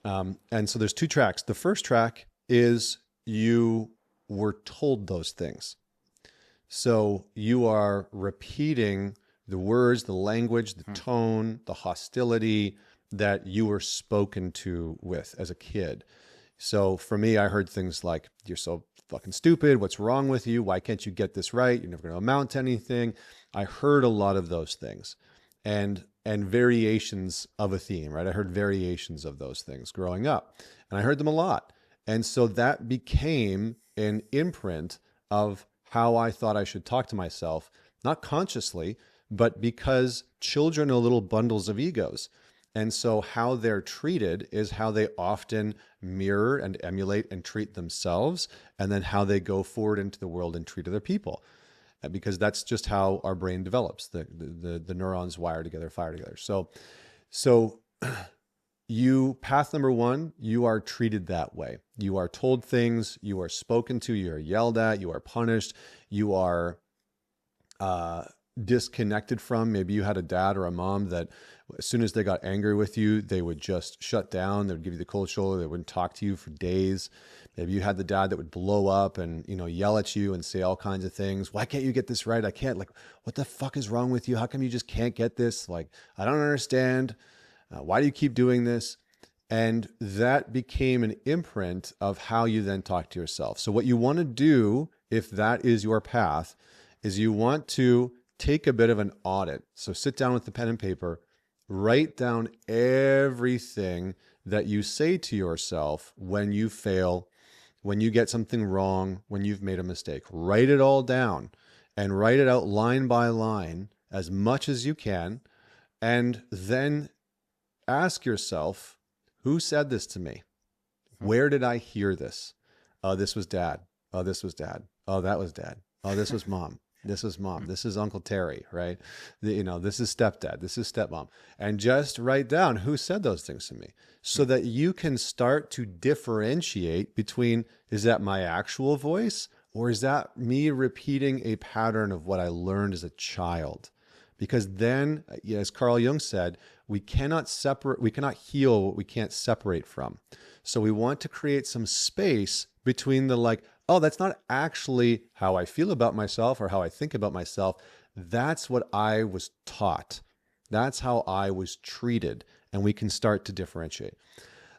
A: And so there's two tracks. The first track is you were told those things. So you are repeating the words, the language, the tone, the hostility that you were spoken to with as a kid. So for me, I heard things like, you're so fucking stupid. What's wrong with you? Why can't you get this right? You're never going to amount to anything. I heard a lot of those things and variations of a theme, right? I heard variations of those things growing up and I heard them a lot. And so that became an imprint of how I thought I should talk to myself, not consciously, but because children are little bundles of egos. And so how they're treated is how they often mirror and emulate and treat themselves, and then how they go forward into the world and treat other people. Because that's just how our brain develops. The neurons wire together, fire together. So you, path number one, you are treated that way. You are told things, you are spoken to, you are yelled at, you are punished, you are disconnected from. Maybe you had a dad or a mom that as soon as they got angry with you, they would just shut down. They would give you the cold shoulder. They wouldn't talk to you for days. Maybe you had the dad that would blow up and, yell at you and say all kinds of things. Why can't you get this right? I can't. Like, what the fuck is wrong with you? How come you just can't get this? Like, I don't understand. Why do you keep doing this? And that became an imprint of how you then talk to yourself. So what you want to do, if that is your path, is you want to take a bit of an audit. So sit down with the pen and paper, write down everything that you say to yourself when you fail, when you get something wrong, when you've made a mistake. Write it all down and write it out line by line as much as you can. And then ask yourself, who said this to me? Where did I hear this? Oh, this was dad. Oh, this was dad. Oh, that was dad. Oh, this was mom. This is mom. This is Uncle Terry, right? This is stepdad. This is stepmom. And just write down who said those things to me so that you can start to differentiate between, is that my actual voice or is that me repeating a pattern of what I learned as a child? Because then, as Carl Jung said, we cannot heal what we can't separate from. So we want to create some space between the oh, that's not actually how I feel about myself or how I think about myself. That's what I was taught. That's how I was treated. And we can start to differentiate.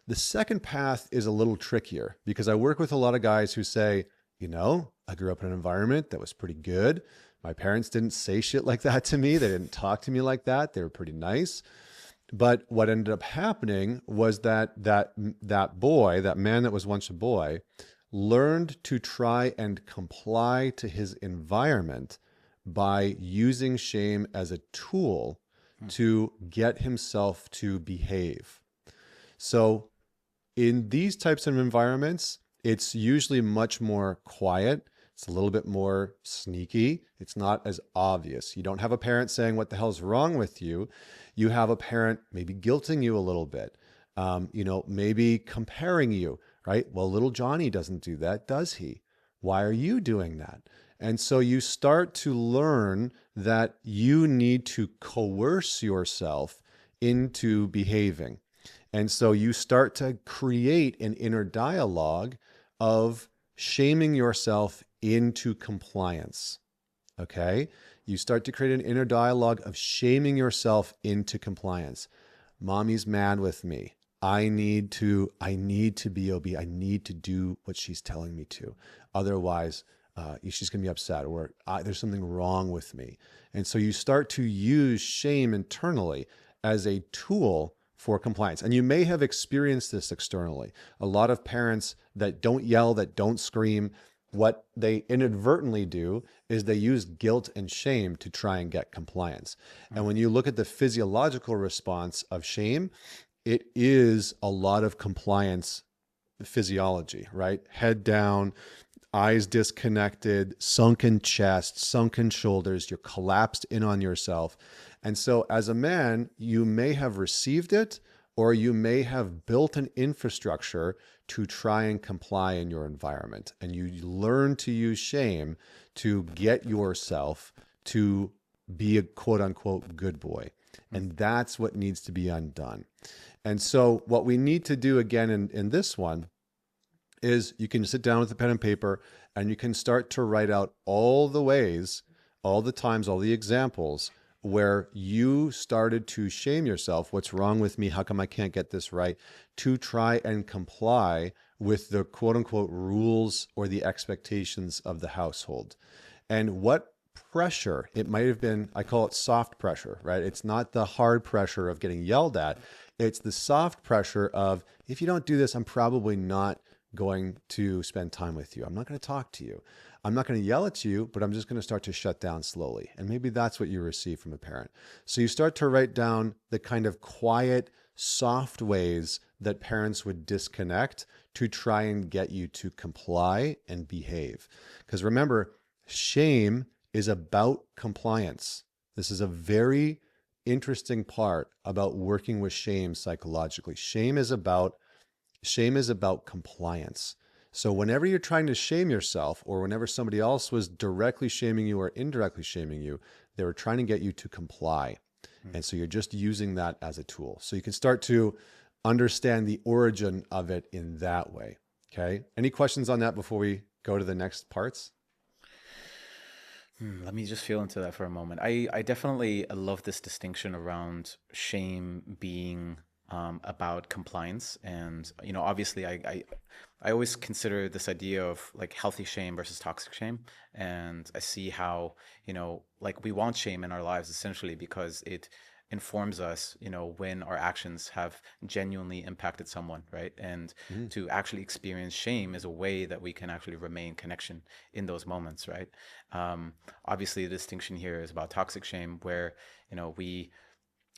A: The second path is a little trickier because I work with a lot of guys who say, I grew up in an environment that was pretty good. My parents didn't say shit like that to me. They didn't talk to me like that. They were pretty nice. But what ended up happening was that boy, that man that was once a boy, learned to try and comply to his environment by using shame as a tool to get himself to behave. So in these types of environments, it's usually much more quiet. It's a little bit more sneaky. It's not as obvious. You don't have a parent saying, what the hell's wrong with you? You have a parent maybe guilting you a little bit, maybe comparing you, right? Well, little Johnny doesn't do that, does he? Why are you doing that? And so you start to learn that you need to coerce yourself into behaving. And so you start to create an inner dialogue of shaming yourself into compliance. Okay? You start to create an inner dialogue of shaming yourself into compliance. Mommy's mad with me. I need to be obedient. I need to do what she's telling me to. Otherwise, she's going to be upset, or there's something wrong with me. And so you start to use shame internally as a tool for compliance. And you may have experienced this externally. A lot of parents that don't yell, that don't scream, what they inadvertently do is they use guilt and shame to try and get compliance. And when you look at the physiological response of shame, it is a lot of compliance physiology, right? Head down, eyes disconnected, sunken chest, sunken shoulders, you're collapsed in on yourself. And so as a man, you may have received it, or you may have built an infrastructure to try and comply in your environment. And you learn to use shame to get yourself to be a quote unquote good boy. And that's what needs to be undone. And so what we need to do again in this one is you can sit down with a pen and paper and you can start to write out all the ways, all the times, all the examples where you started to shame yourself. What's wrong with me? How come I can't get this right? To try and comply with the quote unquote rules or the expectations of the household. And what pressure, it might have been, I call it soft pressure, right? It's not the hard pressure of getting yelled at. It's the soft pressure of, if you don't do this, I'm probably not going to spend time with you. I'm not going to talk to you. I'm not going to yell at you, but I'm just going to start to shut down slowly. And maybe that's what you receive from a parent. So you start to write down the kind of quiet, soft ways that parents would disconnect to try and get you to comply and behave. Because remember, shame is about compliance. This is a very interesting part about working with shame psychologically. Shame is about compliance. So whenever you're trying to shame yourself, or whenever somebody else was directly shaming you or indirectly shaming you, they were trying to get you to comply. And so you're just using that as a tool. So you can start to understand the origin of it in that way. Okay. Any questions on that before we go to the next parts?
B: Let me just feel into that for a moment. I definitely love this distinction around shame being about compliance. And, you know, obviously I always consider this idea of like healthy shame versus toxic shame. And I see how, you know, like we want shame in our lives essentially because it informs us, you know, when our actions have genuinely impacted someone, right? And to actually experience shame is a way that we can actually remain connection in those moments, right? Obviously the distinction here is about toxic shame where, you know, we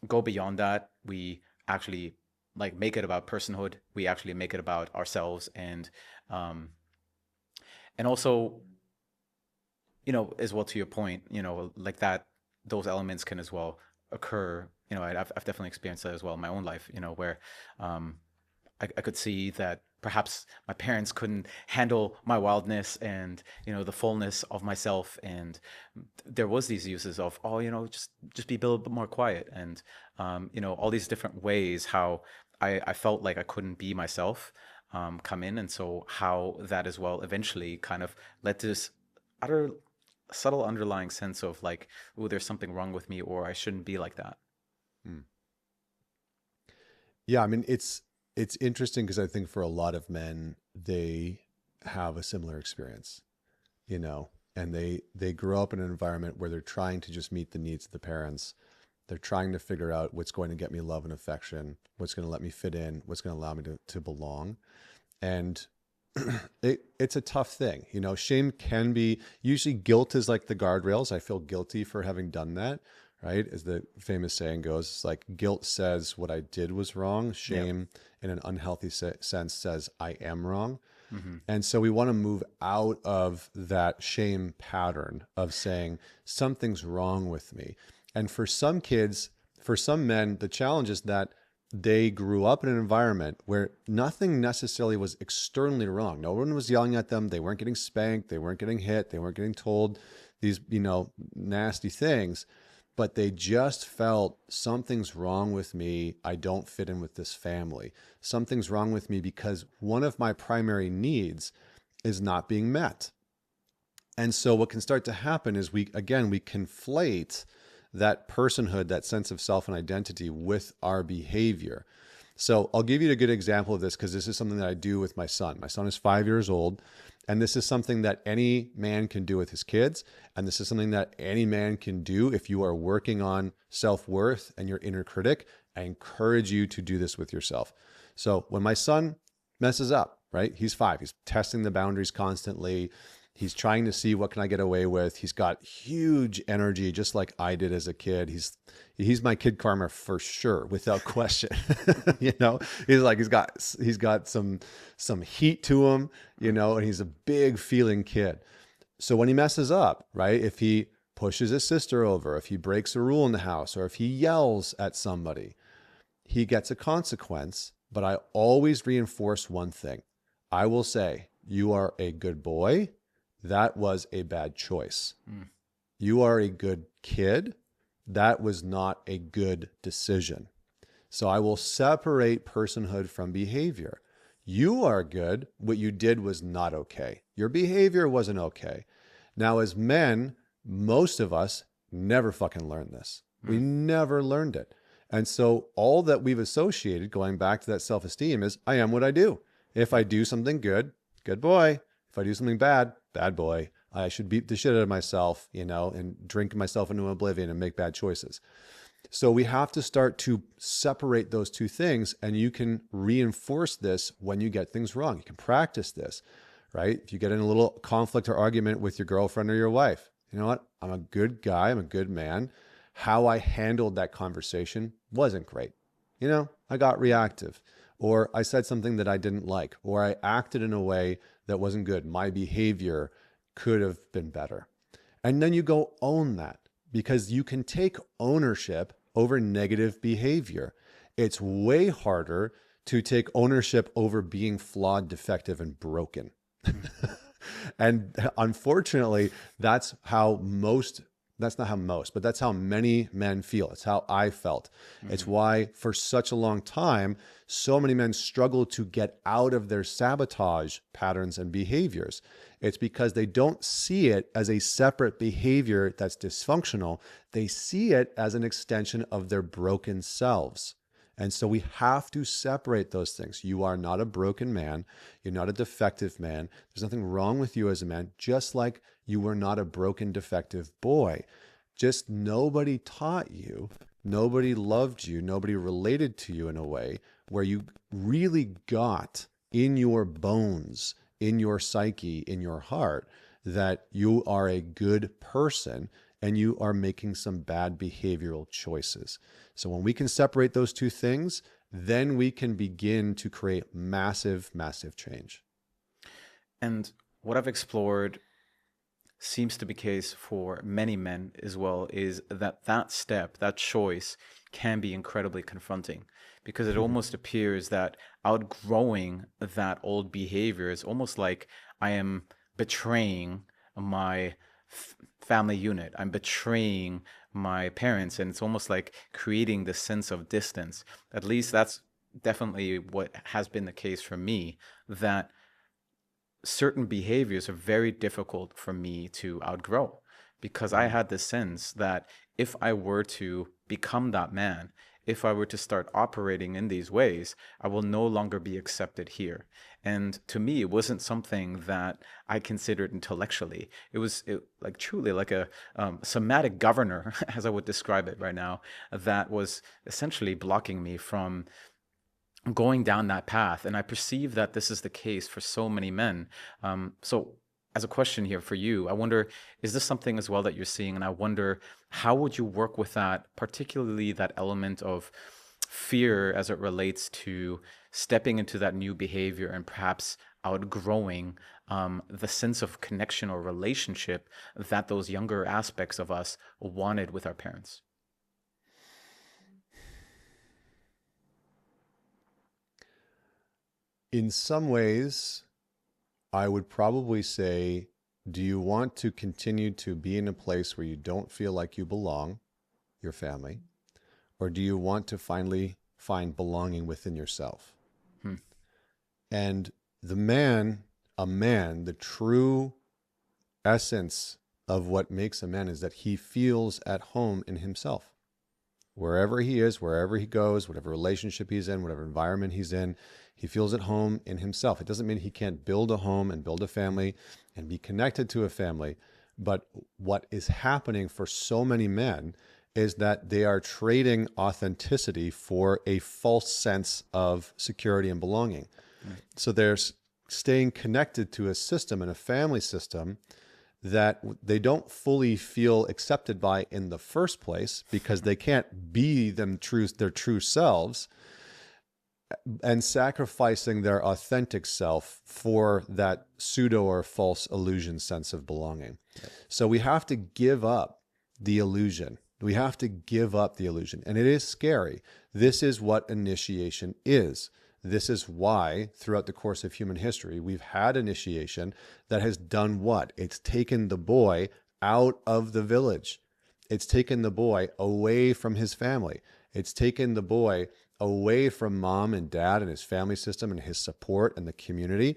B: go beyond that. We actually like make it about personhood. We actually make it about ourselves, and also, you know, as well to your point, you know, like that, those elements can as well occur. You know, I've definitely experienced that as well in my own life. You know, where I could see that perhaps my parents couldn't handle my wildness and, you know, the fullness of myself, and there was these uses of, oh, you know, just be a little bit more quiet, and you know, all these different ways how I felt like I couldn't be myself come in, and so how that as well eventually kind of led to this utter subtle underlying sense of like, oh, there's something wrong with me, or I shouldn't be like that.
A: Yeah, I mean, it's interesting because I think for a lot of men, they have a similar experience, you know, and they grow up in an environment where they're trying to just meet the needs of the parents. They're trying to figure out what's going to get me love and affection, what's going to let me fit in, what's going to allow me to belong. And it's a tough thing. You know, shame can be, usually guilt is like the guardrails. I feel guilty for having done that, right? As the famous saying goes, it's like guilt says what I did was wrong. Shame in an unhealthy sense says I am wrong. And so we want to move out of that shame pattern of saying something's wrong with me. And for some kids, for some men, the challenge is that they grew up in an environment where nothing necessarily was externally wrong. No one was yelling at them. They weren't getting spanked. They weren't getting hit. They weren't getting told these, you know, nasty things, but they just felt something's wrong with me. I don't fit in with this family. Something's wrong with me because one of my primary needs is not being met. And so what can start to happen is we conflate that personhood, that sense of self and identity with our behavior. So I'll give you a good example of this because this is something that I do with my son. My son is 5 years old, and this is something that any man can do with his kids. And this is something that any man can do if you are working on self-worth and your inner critic. I encourage you to do this with yourself. So when my son messes up, right? He's 5, he's testing the boundaries constantly. He's trying to see what can I get away with. He's got huge energy, just like I did as a kid. He's my kid karma for sure, without question. You know, he's got some heat to him, you know, and he's a big feeling kid. So when he messes up, right? If he pushes his sister over, if he breaks a rule in the house, or if he yells at somebody, he gets a consequence. But I always reinforce one thing. I will say, you are a good boy. That was a bad choice. You are a good kid. That was not a good decision. So I will separate personhood from behavior. You are good. What you did was not okay. Your behavior wasn't okay. Now, as men, most of us never fucking learned this. We never learned it. And so all that we've associated, going back to that self-esteem, is I am what I do. If I do something good, good boy. If I do something bad, bad boy. I should beat the shit out of myself, you know, and drink myself into oblivion and make bad choices. So we have to start to separate those two things, and you can reinforce this when you get things wrong. You can practice this, right? If you get in a little conflict or argument with your girlfriend or your wife, you know what? I'm a good guy. I'm a good man. How I handled that conversation wasn't great. You know, I got reactive, or I said something that I didn't like, or I acted in a way that wasn't good. My behavior could have been better. And then you go own that, because you can take ownership over negative behavior. It's way harder to take ownership over being flawed, defective, and broken. And unfortunately, that's how many men feel. It's how I felt. It's why for such a long time, so many men struggle to get out of their sabotage patterns and behaviors. It's because they don't see it as a separate behavior that's dysfunctional. They see it as an extension of their broken selves. And so we have to separate those things. You are not a broken man. You're not a defective man. There's nothing wrong with you as a man, just like you were not a broken, defective boy. Just nobody taught you, nobody loved you, nobody related to you in a way where you really got in your bones, in your psyche, in your heart, that you are a good person and you are making some bad behavioral choices. So when we can separate those two things, then we can begin to create massive, massive change.
B: And what I've explored seems to be the case for many men as well, is that step, that choice can be incredibly confronting, because it almost appears that outgrowing that old behavior is almost like I am betraying my family unit. I'm betraying my parents, and it's almost like creating this sense of distance. At least that's definitely what has been the case for me, that certain behaviors are very difficult for me to outgrow, because I had this sense that if I were to become that man, if I were to start operating in these ways, I will no longer be accepted here. And to me, it wasn't something that I considered intellectually. It was like truly like a somatic governor, as I would describe it right now, that was essentially blocking me from going down that path. And I perceive that this is the case for so many men. So as a question here for you, I wonder, is this something as well that you're seeing? And I wonder, how would you work with that, particularly that element of fear as it relates to stepping into that new behavior and perhaps outgrowing the sense of connection or relationship that those younger aspects of us wanted with our parents?
A: In some ways, I would probably say, do you want to continue to be in a place where you don't feel like you belong, your family, or do you want to finally find belonging within yourself? And a man, the true essence of what makes a man is that he feels at home in himself. Wherever he is, wherever he goes, whatever relationship he's in, whatever environment he's in, he feels at home in himself. It doesn't mean he can't build a home and build a family and be connected to a family. But what is happening for so many men is that they are trading authenticity for a false sense of security and belonging. So there's staying connected to a system and a family system that they don't fully feel accepted by in the first place because they can't be their true selves, and sacrificing their authentic self for that pseudo or false illusion sense of belonging. So we have to give up the illusion. We have to give up the illusion. And it is scary. This is what initiation is. This is why throughout the course of human history, we've had initiation that has done what? It's taken the boy out of the village. It's taken the boy away from his family. It's taken the boy away from mom and dad and his family system and his support and the community,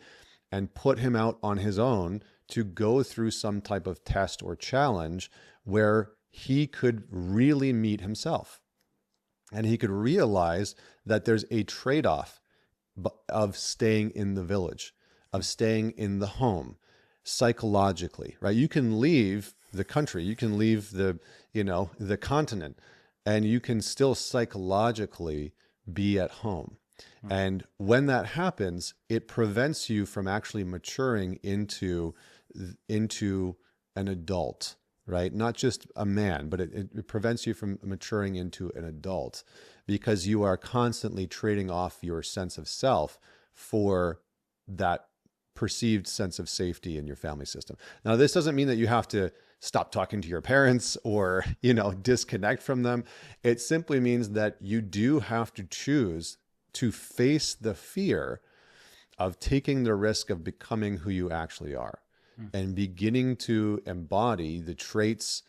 A: and put him out on his own to go through some type of test or challenge where he could really meet himself. And he could realize that there's a trade-off of staying in the village, of staying in the home psychologically, right? You can leave the country, you can leave the continent, and you can still psychologically be at home. And when that happens, it prevents you from actually maturing into an adult, right? Not just a man, but it prevents you from maturing into an adult, because you are constantly trading off your sense of self for that perceived sense of safety in your family system. Now, this doesn't mean that you have to stop talking to your parents or, disconnect from them. It simply means that you do have to choose to face the fear of taking the risk of becoming who you actually are and beginning to embody the traits,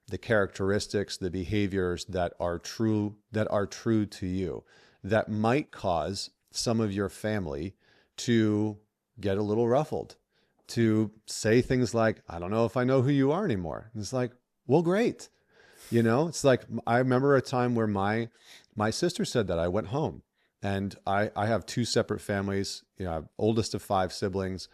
A: the characteristics, the behaviors that are true to you, that might cause some of your family to get a little ruffled, to say things like, I don't know if I know who you are anymore. And it's like, well, great. It's like, I remember a time where my sister said that. I went home, and I have two separate families, I'm oldest of 5 siblings.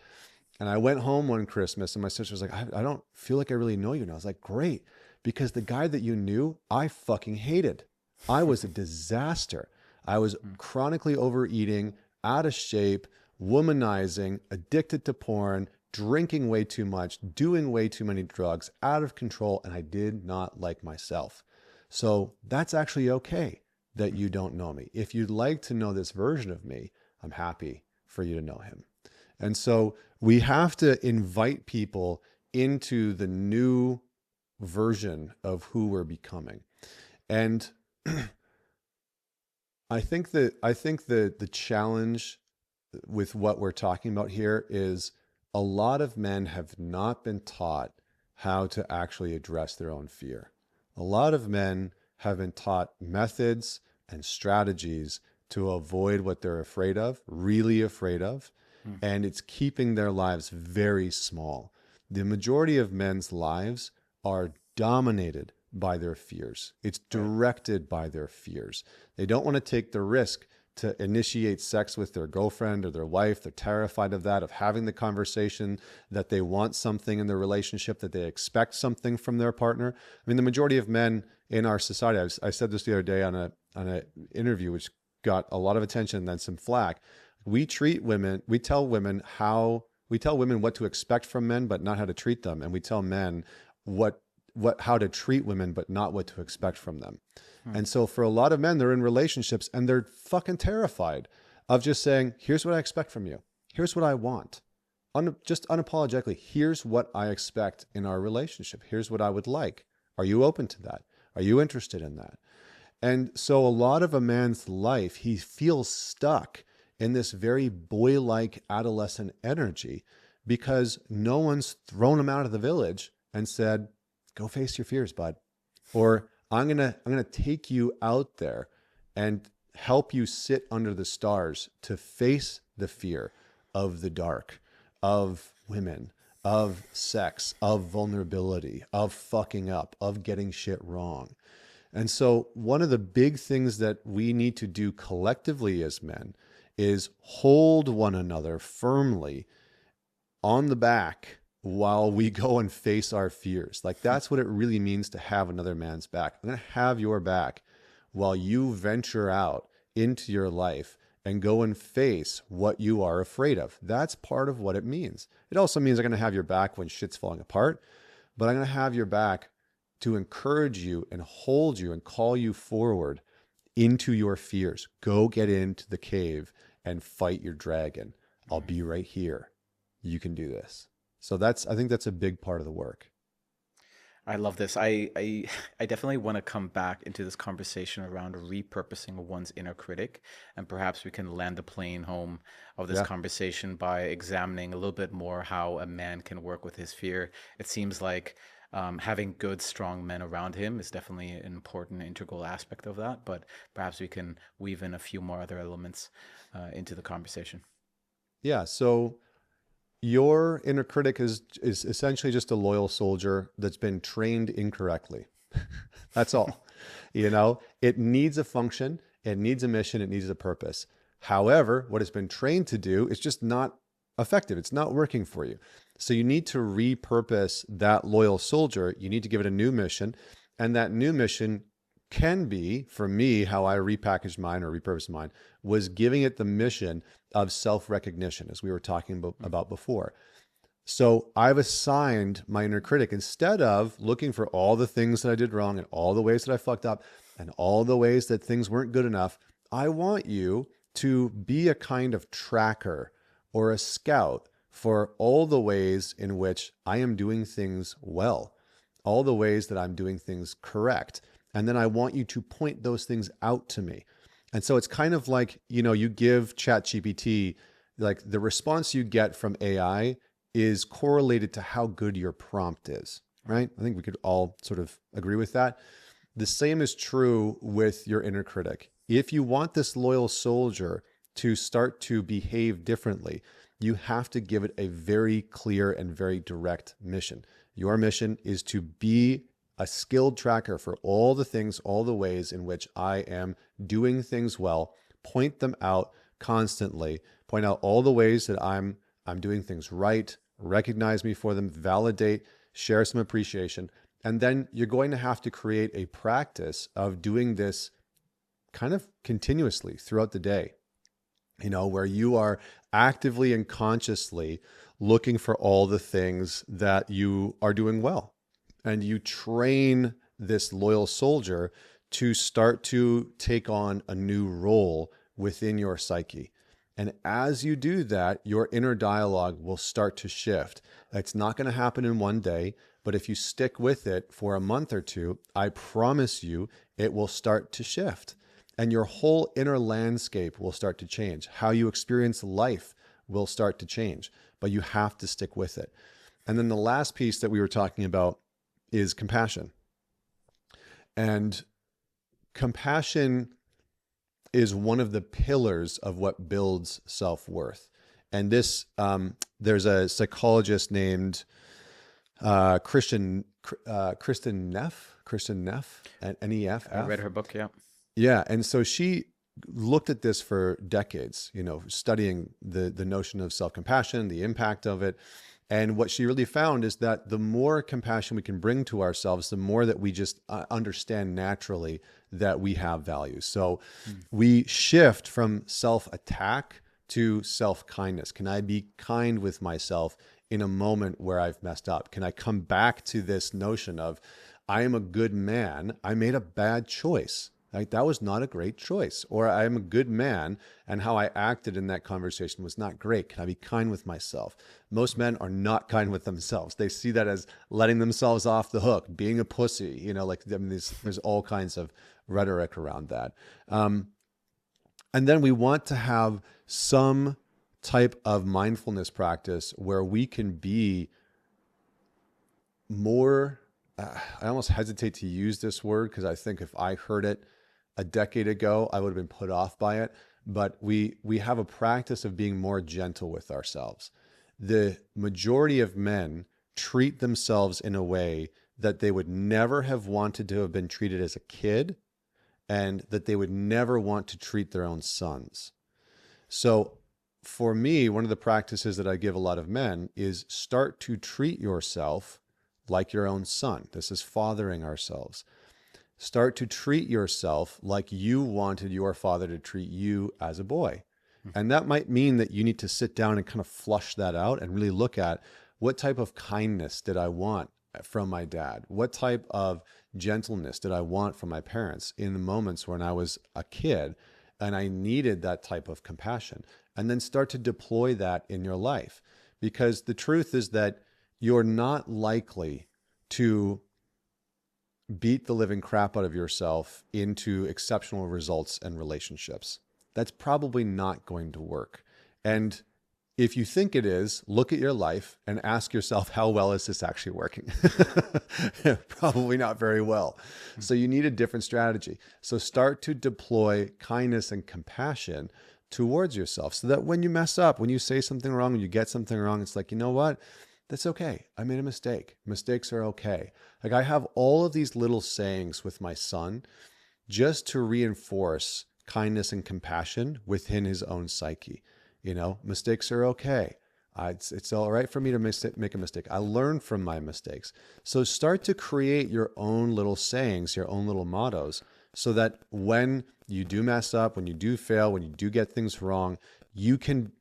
A: And I went home one Christmas, and my sister was like, I don't feel like I really know you now. I was like, great, because the guy that you knew, I fucking hated. I was a disaster. I was chronically overeating, out of shape, womanizing, addicted to porn, drinking way too much, doing way too many drugs, out of control, and I did not like myself. So that's actually okay that you don't know me. If you'd like to know this version of me, I'm happy for you to know him. And so we have to invite people into the new version of who we're becoming. And I think the challenge with what we're talking about here is a lot of men have not been taught how to actually address their own fear. A lot of men have been taught methods and strategies to avoid what they're afraid of, really afraid of, and it's keeping their lives very small. The majority of men's lives are dominated by their fears. It's directed by their fears. They don't want to take the risk to initiate sex with their girlfriend or their wife. They're terrified of that, of having the conversation that they want something in their relationship, that they expect something from their partner. I mean, the majority of men in our society, I said this the other day on an interview, which got a lot of attention and then some flack. We tell women what to expect from men, but not how to treat them. And we tell men how to treat women, but not what to expect from them. And so for a lot of men, they're in relationships and they're fucking terrified of just saying, here's what I expect from you. Here's what I want. Just unapologetically, here's what I expect in our relationship. Here's what I would like. Are you open to that? Are you interested in that? And so a lot of a man's life, he feels stuck in this very boy-like adolescent energy because no one's thrown him out of the village and said, go face your fears, bud. Or I'm gonna take you out there and help you sit under the stars to face the fear of the dark, of women, of sex, of vulnerability, of fucking up, of getting shit wrong. And so one of the big things that we need to do collectively as men is hold one another firmly on the back while we go and face our fears. Like, that's what it really means to have another man's back. I'm going to have your back while you venture out into your life and go and face what you are afraid of. That's part of what it means. It also means I'm going to have your back when shit's falling apart, but I'm going to have your back to encourage you and hold you and call you forward into your fears. Go get into the cave and fight your dragon. I'll be right here. You can do this. So I think that's a big part of the work.
B: I love this. I definitely want to come back into this conversation around repurposing one's inner critic, and perhaps we can land the plane home of this conversation by examining a little bit more how a man can work with his fear. It seems like having good, strong men around him is definitely an important, integral aspect of that, but perhaps we can weave in a few more other elements into the conversation. Yeah,
A: so your inner critic is essentially just a loyal soldier that's been trained incorrectly. That's all. It needs a function, it needs a mission, it needs a purpose. However, what it's been trained to do is just not effective. It's not working for you. So you need to repurpose that loyal soldier. You need to give it a new mission. And that new mission can be, for me, how I repackaged mine or repurposed mine, was giving it the mission of self-recognition, as we were talking about before. So I've assigned my inner critic, instead of looking for all the things that I did wrong and all the ways that I fucked up and all the ways that things weren't good enough, I want you to be a kind of tracker or a scout for all the ways in which I am doing things well, all the ways that I'm doing things correct. And then I want you to point those things out to me. And so it's kind of like, you give ChatGPT, like the response you get from AI is correlated to how good your prompt is, right? I think we could all sort of agree with that. The same is true with your inner critic. If you want this loyal soldier to start to behave differently, you have to give it a very clear and very direct mission. Your mission is to be a skilled tracker for all the things, all the ways in which I am doing things well. Point them out constantly. Point out all the ways that I'm doing things right. Recognize me for them. Validate. Share some appreciation. And then you're going to have to create a practice of doing this kind of continuously throughout the day, where you are actively and consciously looking for all the things that you are doing well. And you train this loyal soldier to start to take on a new role within your psyche. And as you do that, your inner dialogue will start to shift. It's not going to happen in one day, but if you stick with it for a month or two, I promise you it will start to shift. And your whole inner landscape will start to change. How you experience life will start to change, but you have to stick with it. And then the last piece that we were talking about is compassion. And compassion is one of the pillars of what builds self-worth. And this, there's a psychologist named Kristen Neff, N-E-F.
B: I read her book, yeah.
A: Yeah, and so she looked at this for decades, studying the notion of self-compassion, the impact of it. And what she really found is that the more compassion we can bring to ourselves, the more that we just understand naturally that we have value. So we shift from self-attack to self-kindness. Can I be kind with myself in a moment where I've messed up? Can I come back to this notion of, I am a good man, I made a bad choice. Like, that was not a great choice. Or I am a good man, and how I acted in that conversation was not great. Can I be kind with myself? Most men are not kind with themselves. They see that as letting themselves off the hook, being a pussy. There's all kinds of rhetoric around that. And then we want to have some type of mindfulness practice where we can be more, I almost hesitate to use this word because I think if I heard it a decade ago, I would have been put off by it. But we have a practice of being more gentle with ourselves. The majority of men treat themselves in a way that they would never have wanted to have been treated as a kid, and that they would never want to treat their own sons. So for me, one of the practices that I give a lot of men is start to treat yourself like your own son. This is fathering ourselves. Start to treat yourself like you wanted your father to treat you as a boy. And that might mean that you need to sit down and kind of flush that out and really look at what type of kindness did I want from my dad? What type of gentleness did I want from my parents in the moments when I was a kid and I needed that type of compassion? And then start to deploy that in your life. Because the truth is that you're not likely to beat the living crap out of yourself into exceptional results and relationships. That's probably not going to work. And if you think it is, look at your life and ask yourself, how well is this actually working? Probably not very well. So you need a different strategy. So start to deploy kindness and compassion towards yourself so that when you mess up, when you say something wrong, when you get something wrong, it's like, you know what? That's okay. I made a mistake. Mistakes are okay. Like I have all of these little sayings with my son just to reinforce kindness and compassion within his own psyche. You know, mistakes are okay. It's all right for me to make a mistake. I learn from my mistakes. So start to create your own little sayings, your own little mottos, so that when you do mess up, when you do fail, when you do get things wrong, you can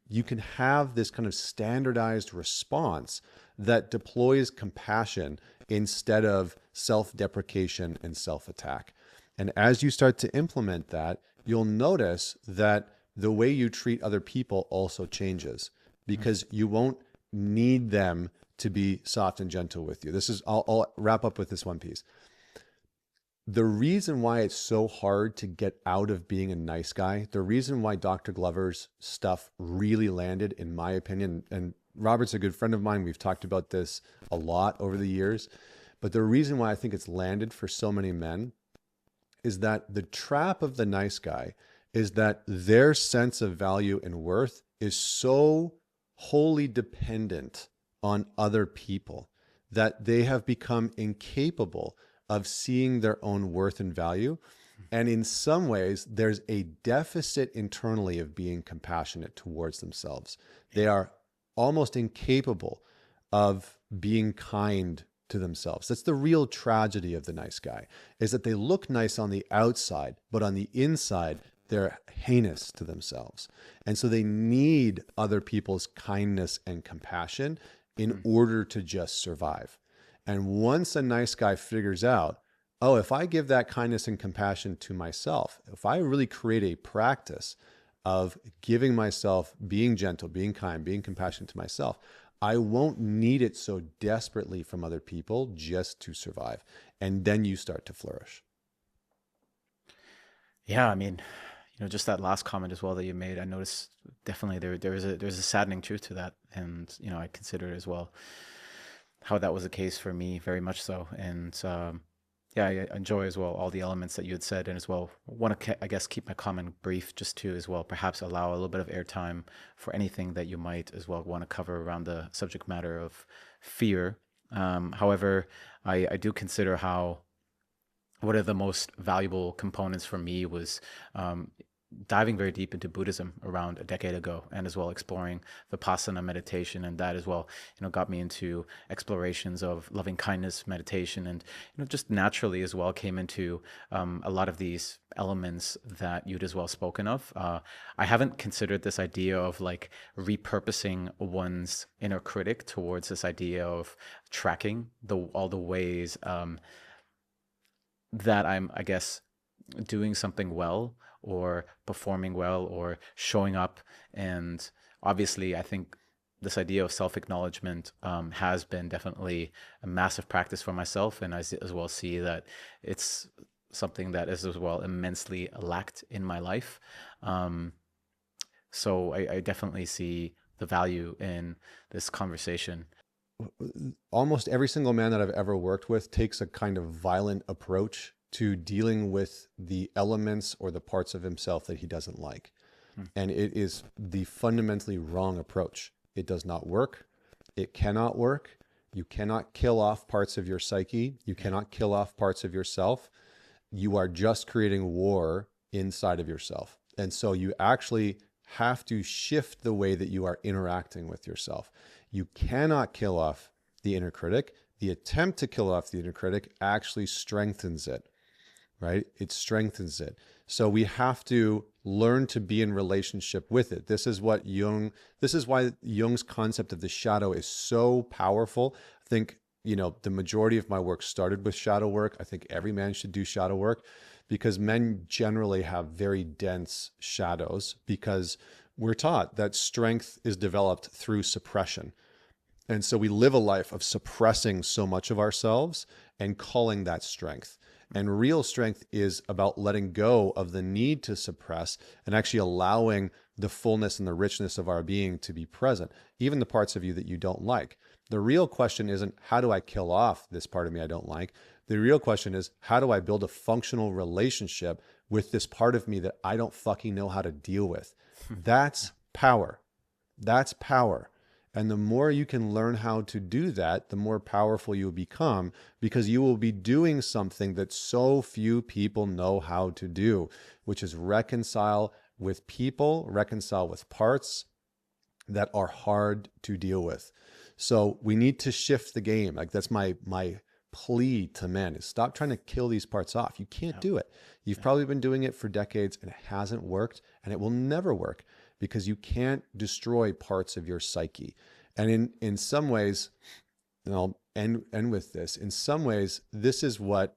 A: have this kind of standardized response that deploys compassion instead of self-deprecation and self-attack. And as you start to implement that, you'll notice that the way you treat other people also changes, because you won't need them to be soft and gentle with you. I'll wrap up with this one piece. The reason why it's so hard to get out of being a nice guy, the reason why Dr. Glover's stuff really landed, in my opinion, and Robert's a good friend of mine, we've talked about this a lot over the years, but the reason why I think it's landed for so many men is that the trap of the nice guy is that their sense of value and worth is so wholly dependent on other people that they have become incapable of seeing their own worth and value. And in some ways, there's a deficit internally of being compassionate towards themselves. They are almost incapable of being kind to themselves. That's the real tragedy of the nice guy, is that they look nice on the outside, but on the inside, they're heinous to themselves. And so they need other people's kindness and compassion in order to just survive. And once a nice guy figures out, oh, if I give that kindness and compassion to myself, if I really create a practice of giving myself, being gentle, being kind, being compassionate to myself, I won't need it so desperately from other people just to survive. And then you start to flourish.
B: Yeah, I mean, just that last comment as well that you made, I noticed definitely there's a saddening truth to that. And, I consider it as well, how that was the case for me, very much so. And yeah, I enjoy as well all the elements that you had said, and as well want to, I guess, keep my comment brief just to as well perhaps allow a little bit of airtime for anything that you might as well want to cover around the subject matter of fear. However, I do consider how one of the most valuable components for me was diving very deep into Buddhism around a decade ago, and as well exploring Vipassana meditation, and that as well, got me into explorations of loving kindness meditation, and just naturally as well came into a lot of these elements that you'd as well spoken of. I haven't considered this idea of like repurposing one's inner critic towards this idea of tracking all the ways that I'm, I guess, doing something well, or performing well, or showing up. And obviously, I think this idea of self-acknowledgement has been definitely a massive practice for myself. And I as well see that it's something that is as well immensely lacked in my life. So I definitely see the value in this conversation.
A: Almost every single man that I've ever worked with takes a kind of violent approach to dealing with the elements or the parts of himself that he doesn't like. And it is the fundamentally wrong approach. It does not work. It cannot work. You cannot kill off parts of your psyche. You cannot kill off parts of yourself. You are just creating war inside of yourself. And so you actually have to shift the way that you are interacting with yourself. You cannot kill off the inner critic. The attempt to kill off the inner critic actually strengthens it. right? It strengthens it. So we have to learn to be in relationship with it. This is why Jung's concept of the shadow is so powerful. I think, the majority of my work started with shadow work. I think every man should do shadow work because men generally have very dense shadows because we're taught that strength is developed through suppression. And so we live a life of suppressing so much of ourselves and calling that strength. And real strength is about letting go of the need to suppress and actually allowing the fullness and the richness of our being to be present, even the parts of you that you don't like. The real question isn't, how do I kill off this part of me I don't like? The real question is, how do I build a functional relationship with this part of me that I don't fucking know how to deal with? That's power. That's power. And the more you can learn how to do that, the more powerful you will become, because you will be doing something that so few people know how to do, which is reconcile with people, reconcile with parts that are hard to deal with. So we need to shift the game. Like that's my plea to men is stop trying to kill these parts off. You can't do it. You've probably been doing it for decades and it hasn't worked and it will never work because you can't destroy parts of your psyche. And in some ways, and I'll end with this, in some ways, this is what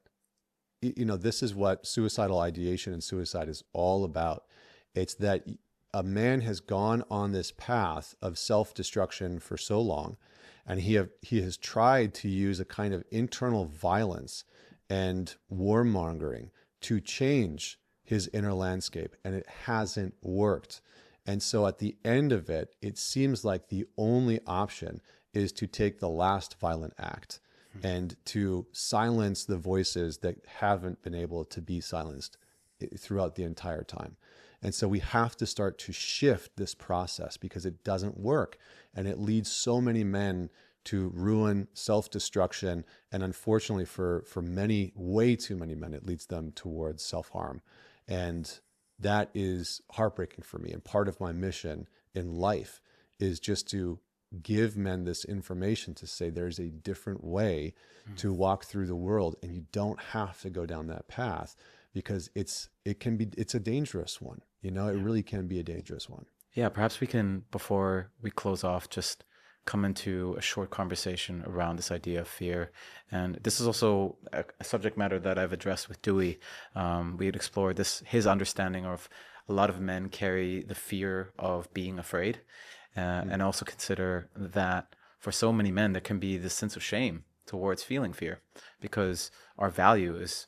A: suicidal ideation and suicide is all about. It's that a man has gone on this path of self-destruction for so long, and he has tried to use a kind of internal violence and warmongering to change his inner landscape, and it hasn't worked. And so at the end of it, it seems like the only option is to take the last violent act and to silence the voices that haven't been able to be silenced throughout the entire time. And so we have to start to shift this process because it doesn't work. And it leads so many men to ruin, self-destruction. And unfortunately for many, way too many men, it leads them towards self-harm. And that is heartbreaking for me. And part of my mission in life is just to give men this information to say there's a different way to walk through the world, and you don't have to go down that path because it's a dangerous one. It really can be a dangerous one.
B: Yeah, perhaps we can, before we close off, just come into a short conversation around this idea of fear. And this is also a subject matter that I've addressed with Dewey. We had explored his understanding of a lot of men carry the fear of being afraid, and also consider that for so many men, there can be this sense of shame towards feeling fear because our value is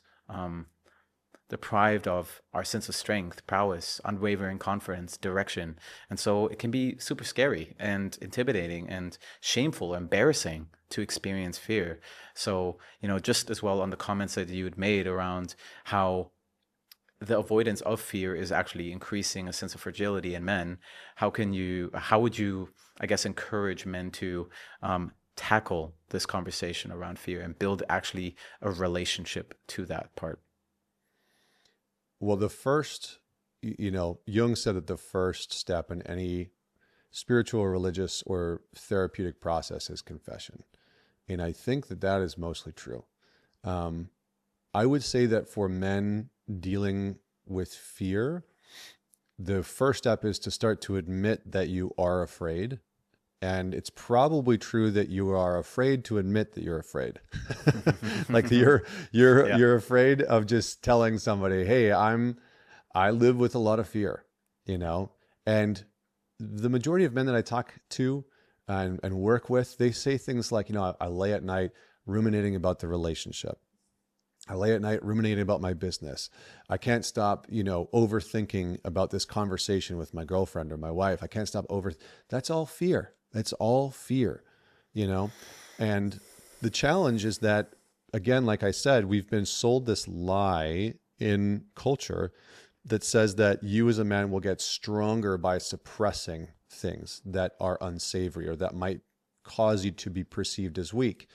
B: deprived of our sense of strength, prowess, unwavering confidence, direction. And so it can be super scary and intimidating and shameful, embarrassing to experience fear. So, just as well on the comments that you had made around how the avoidance of fear is actually increasing a sense of fragility in men, how would you, I guess, encourage men to tackle this conversation around fear and build actually a relationship to that part?
A: Well, the first, Jung said that the first step in any spiritual, religious, or therapeutic process is confession. And I think that is mostly true. I would say that for men dealing with fear, the first step is to start to admit that you are afraid. And it's probably true that you are afraid to admit that you're afraid. Like you're afraid of just telling somebody, "Hey, I live with a lot of fear," And the majority of men that I talk to and work with, they say things like, I lay at night ruminating about the relationship. I lay at night ruminating about my business. I can't stop, overthinking about this conversation with my girlfriend or my wife. I can't stop That's all fear. That's all fear, And the challenge is that, again, like I said, we've been sold this lie in culture that says that you as a man will get stronger by suppressing things that are unsavory or that might cause you to be perceived as weak.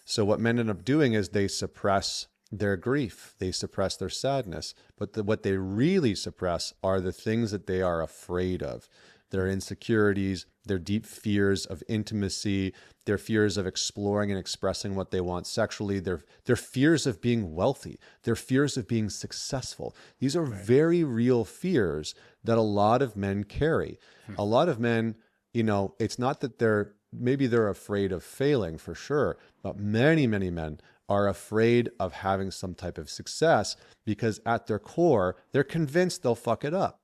A: So what men end up doing is they suppress their grief, they suppress their sadness, but what they really suppress are the things that they are afraid of. Their insecurities, their deep fears of intimacy, their fears of exploring and expressing what they want sexually, their fears of being wealthy, their fears of being successful. These are very real fears that a lot of men carry. A lot of men, you know, it's not that maybe they're afraid of failing for sure, but many, many men are afraid of having some type of success because at their core, they're convinced they'll fuck it up.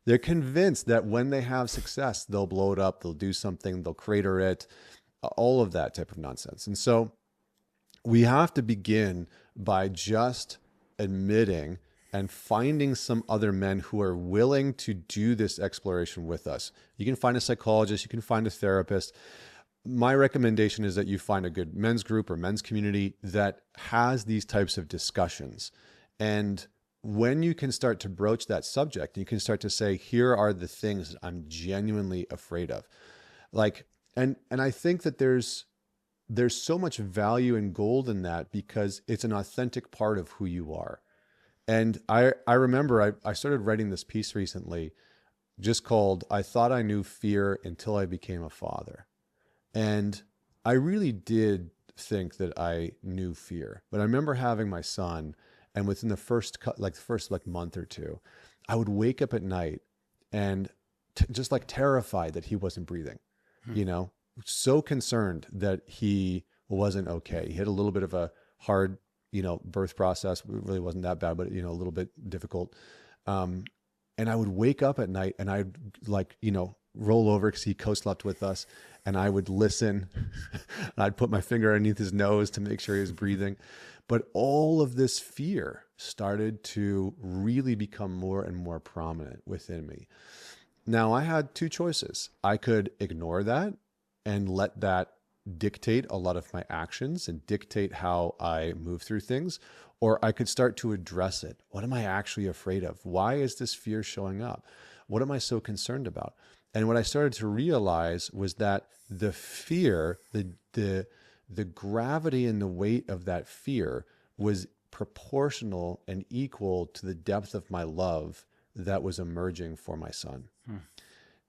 A: They're convinced that when they have success, they'll blow it up, they'll do something, they'll crater it, all of that type of nonsense. And so we have to begin by just admitting and finding some other men who are willing to do this exploration with us. You can find a psychologist, you can find a therapist. My recommendation is that you find a good men's group or men's community that has these types of discussions. And when you can start to broach that subject, you can start to say, here are the things I'm genuinely afraid of. Like, and I think that there's so much value and gold in that because it's an authentic part of who you are. And I remember I started writing this piece recently just called, I Thought I Knew Fear Until I Became a Father. And I really did think that I knew fear, but I remember having my son, and within the first month or two, I would wake up at night and just like terrified that he wasn't breathing, you know, so concerned that he wasn't okay. He had a little bit of a hard, you know, birth process. It really wasn't that bad, but, you know, a little bit difficult. And I would wake up at night and I'd like, you know, roll over because he co-slept with us, and I would listen. I'd put my finger underneath his nose to make sure he was breathing. But all of this fear started to really become more and more prominent within me. Now, I had two choices. I could ignore that and let that dictate a lot of my actions and dictate how I move through things, or I could start to address it. What am I actually afraid of? Why is this fear showing up? What am I so concerned about? And what I started to realize was that the fear, the gravity and the weight of that fear was proportional and equal to the depth of my love that was emerging for my son.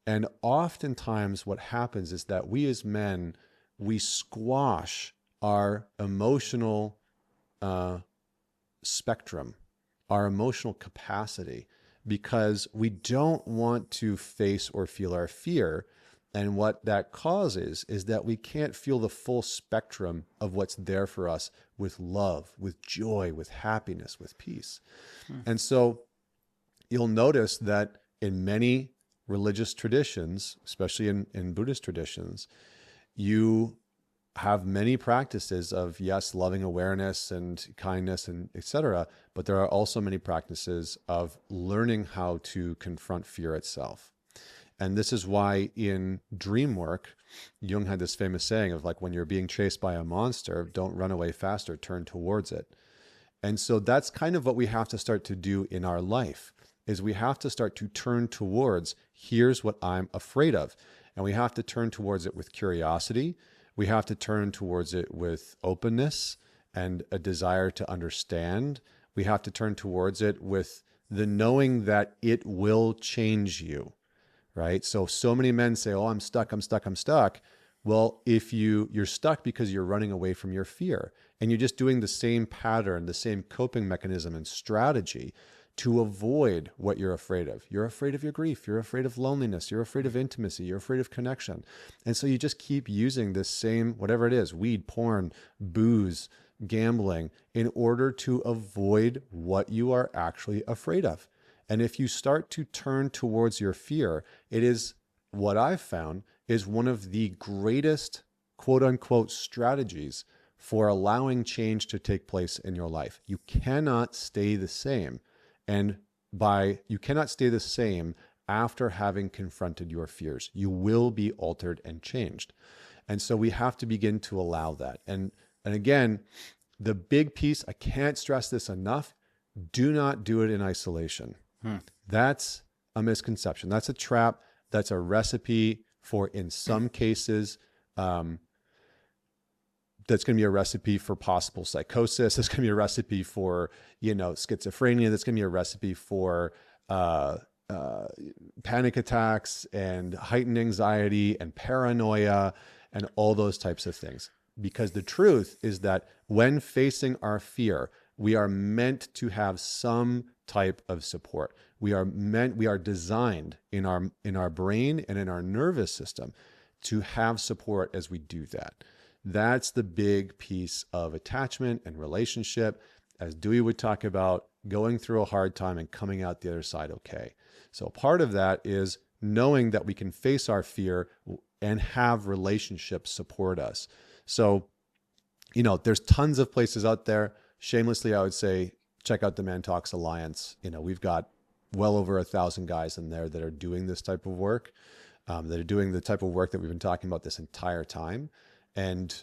A: And oftentimes what happens is that we as men, we squash our emotional spectrum, our emotional capacity, because we don't want to face or feel our fear. And what that causes is that we can't feel the full spectrum of what's there for us with love, with joy, with happiness, with peace. And so you'll notice that in many religious traditions, especially in Buddhist traditions, you have many practices of, yes, loving awareness and kindness and etc., but there are also many practices of learning how to confront fear itself. And this is why in dream work, Jung had this famous saying of like, when you're being chased by a monster, don't run away faster, turn towards it. And so that's kind of what we have to start to do in our life, is we have to start to turn towards, here's what I'm afraid of. And we have to turn towards it with curiosity. We have to turn towards it with openness and a desire to understand. We have to turn towards it with the knowing that it will change you, right? So many men say, oh, I'm stuck. Well, if you're stuck because you're running away from your fear and you're just doing the same pattern, the same coping mechanism and strategy to avoid what you're afraid of. You're afraid of your grief. You're afraid of loneliness. You're afraid of intimacy. You're afraid of connection. And so you just keep using this same, whatever it is, weed, porn, booze, gambling, in order to avoid what you are actually afraid of. And if you start to turn towards your fear, it is what I've found is one of the greatest quote unquote strategies for allowing change to take place in your life. You cannot stay the same. And you cannot stay the same after having confronted your fears. You will be altered and changed. And so we have to begin to allow that. And again, the big piece, I can't stress this enough, do not do it in isolation. That's a misconception. That's a trap. That's a recipe for, in some cases, that's going to be a recipe for possible psychosis. That's going to be a recipe for, schizophrenia. That's going to be a recipe for panic attacks and heightened anxiety and paranoia and all those types of things. Because the truth is that when facing our fear, we are meant to have some type of support. We are designed in our brain and in our nervous system to have support as we do that. That's the big piece of attachment and relationship, as Dewey would talk about, going through a hard time and coming out the other side okay. So part of that is knowing that we can face our fear and have relationships support us. So, there's tons of places out there. Shamelessly, I would say, check out the ManTalks Alliance. We've got well over 1,000 guys in there that are doing this type of work, that are doing the type of work that we've been talking about this entire time. And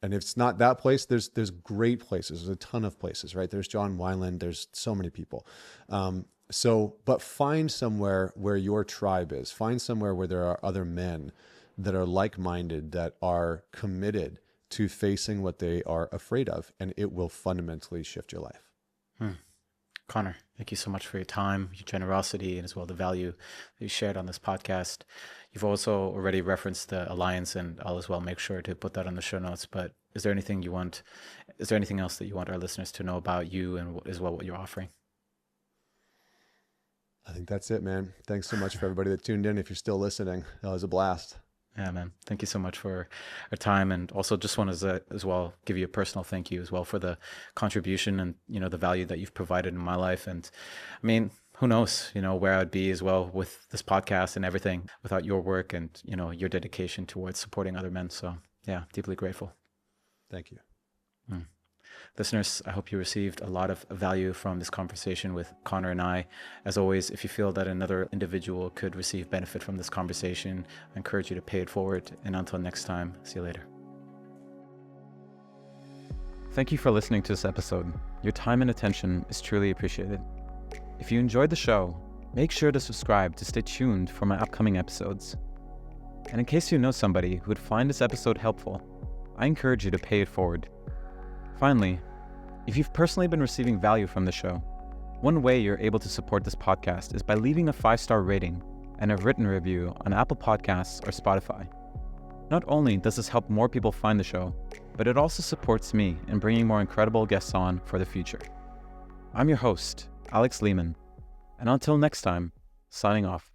A: if it's not that place, there's great places. There's a ton of places, right? There's John Wineland. There's so many people. But find somewhere where your tribe is. Find somewhere where there are other men that are like-minded, that are committed to facing what they are afraid of, and it will fundamentally shift your life.
B: Connor, thank you so much for your time, your generosity, and as well the value that you shared on this podcast. You've also already referenced the Alliance, and I'll as well make sure to put that on the show notes. But is there anything else that you want our listeners to know about you and as well what you're offering?
A: I think that's it, man. Thanks so much for everybody that tuned in. If you're still listening, that was a blast.
B: Yeah, man. Thank you so much for our time. And also just want to as well give you a personal thank you as well for the contribution and, the value that you've provided in my life. And I mean, who knows, where I'd be as well with this podcast and everything without your work and, your dedication towards supporting other men. So yeah, deeply grateful.
A: Thank you.
B: Listeners, I hope you received a lot of value from this conversation with Connor and I. As always, if you feel that another individual could receive benefit from this conversation, I encourage you to pay it forward. And until next time, see you later. Thank you for listening to this episode. Your time and attention is truly appreciated. If you enjoyed the show, make sure to subscribe to stay tuned for my upcoming episodes. And in case you know somebody who would find this episode helpful, I encourage you to pay it forward. Finally, if you've personally been receiving value from the show, one way you're able to support this podcast is by leaving a 5-star rating and a written review on Apple Podcasts or Spotify. Not only does this help more people find the show, but it also supports me in bringing more incredible guests on for the future. I'm your host, Alex Lehman, and until next time, signing off.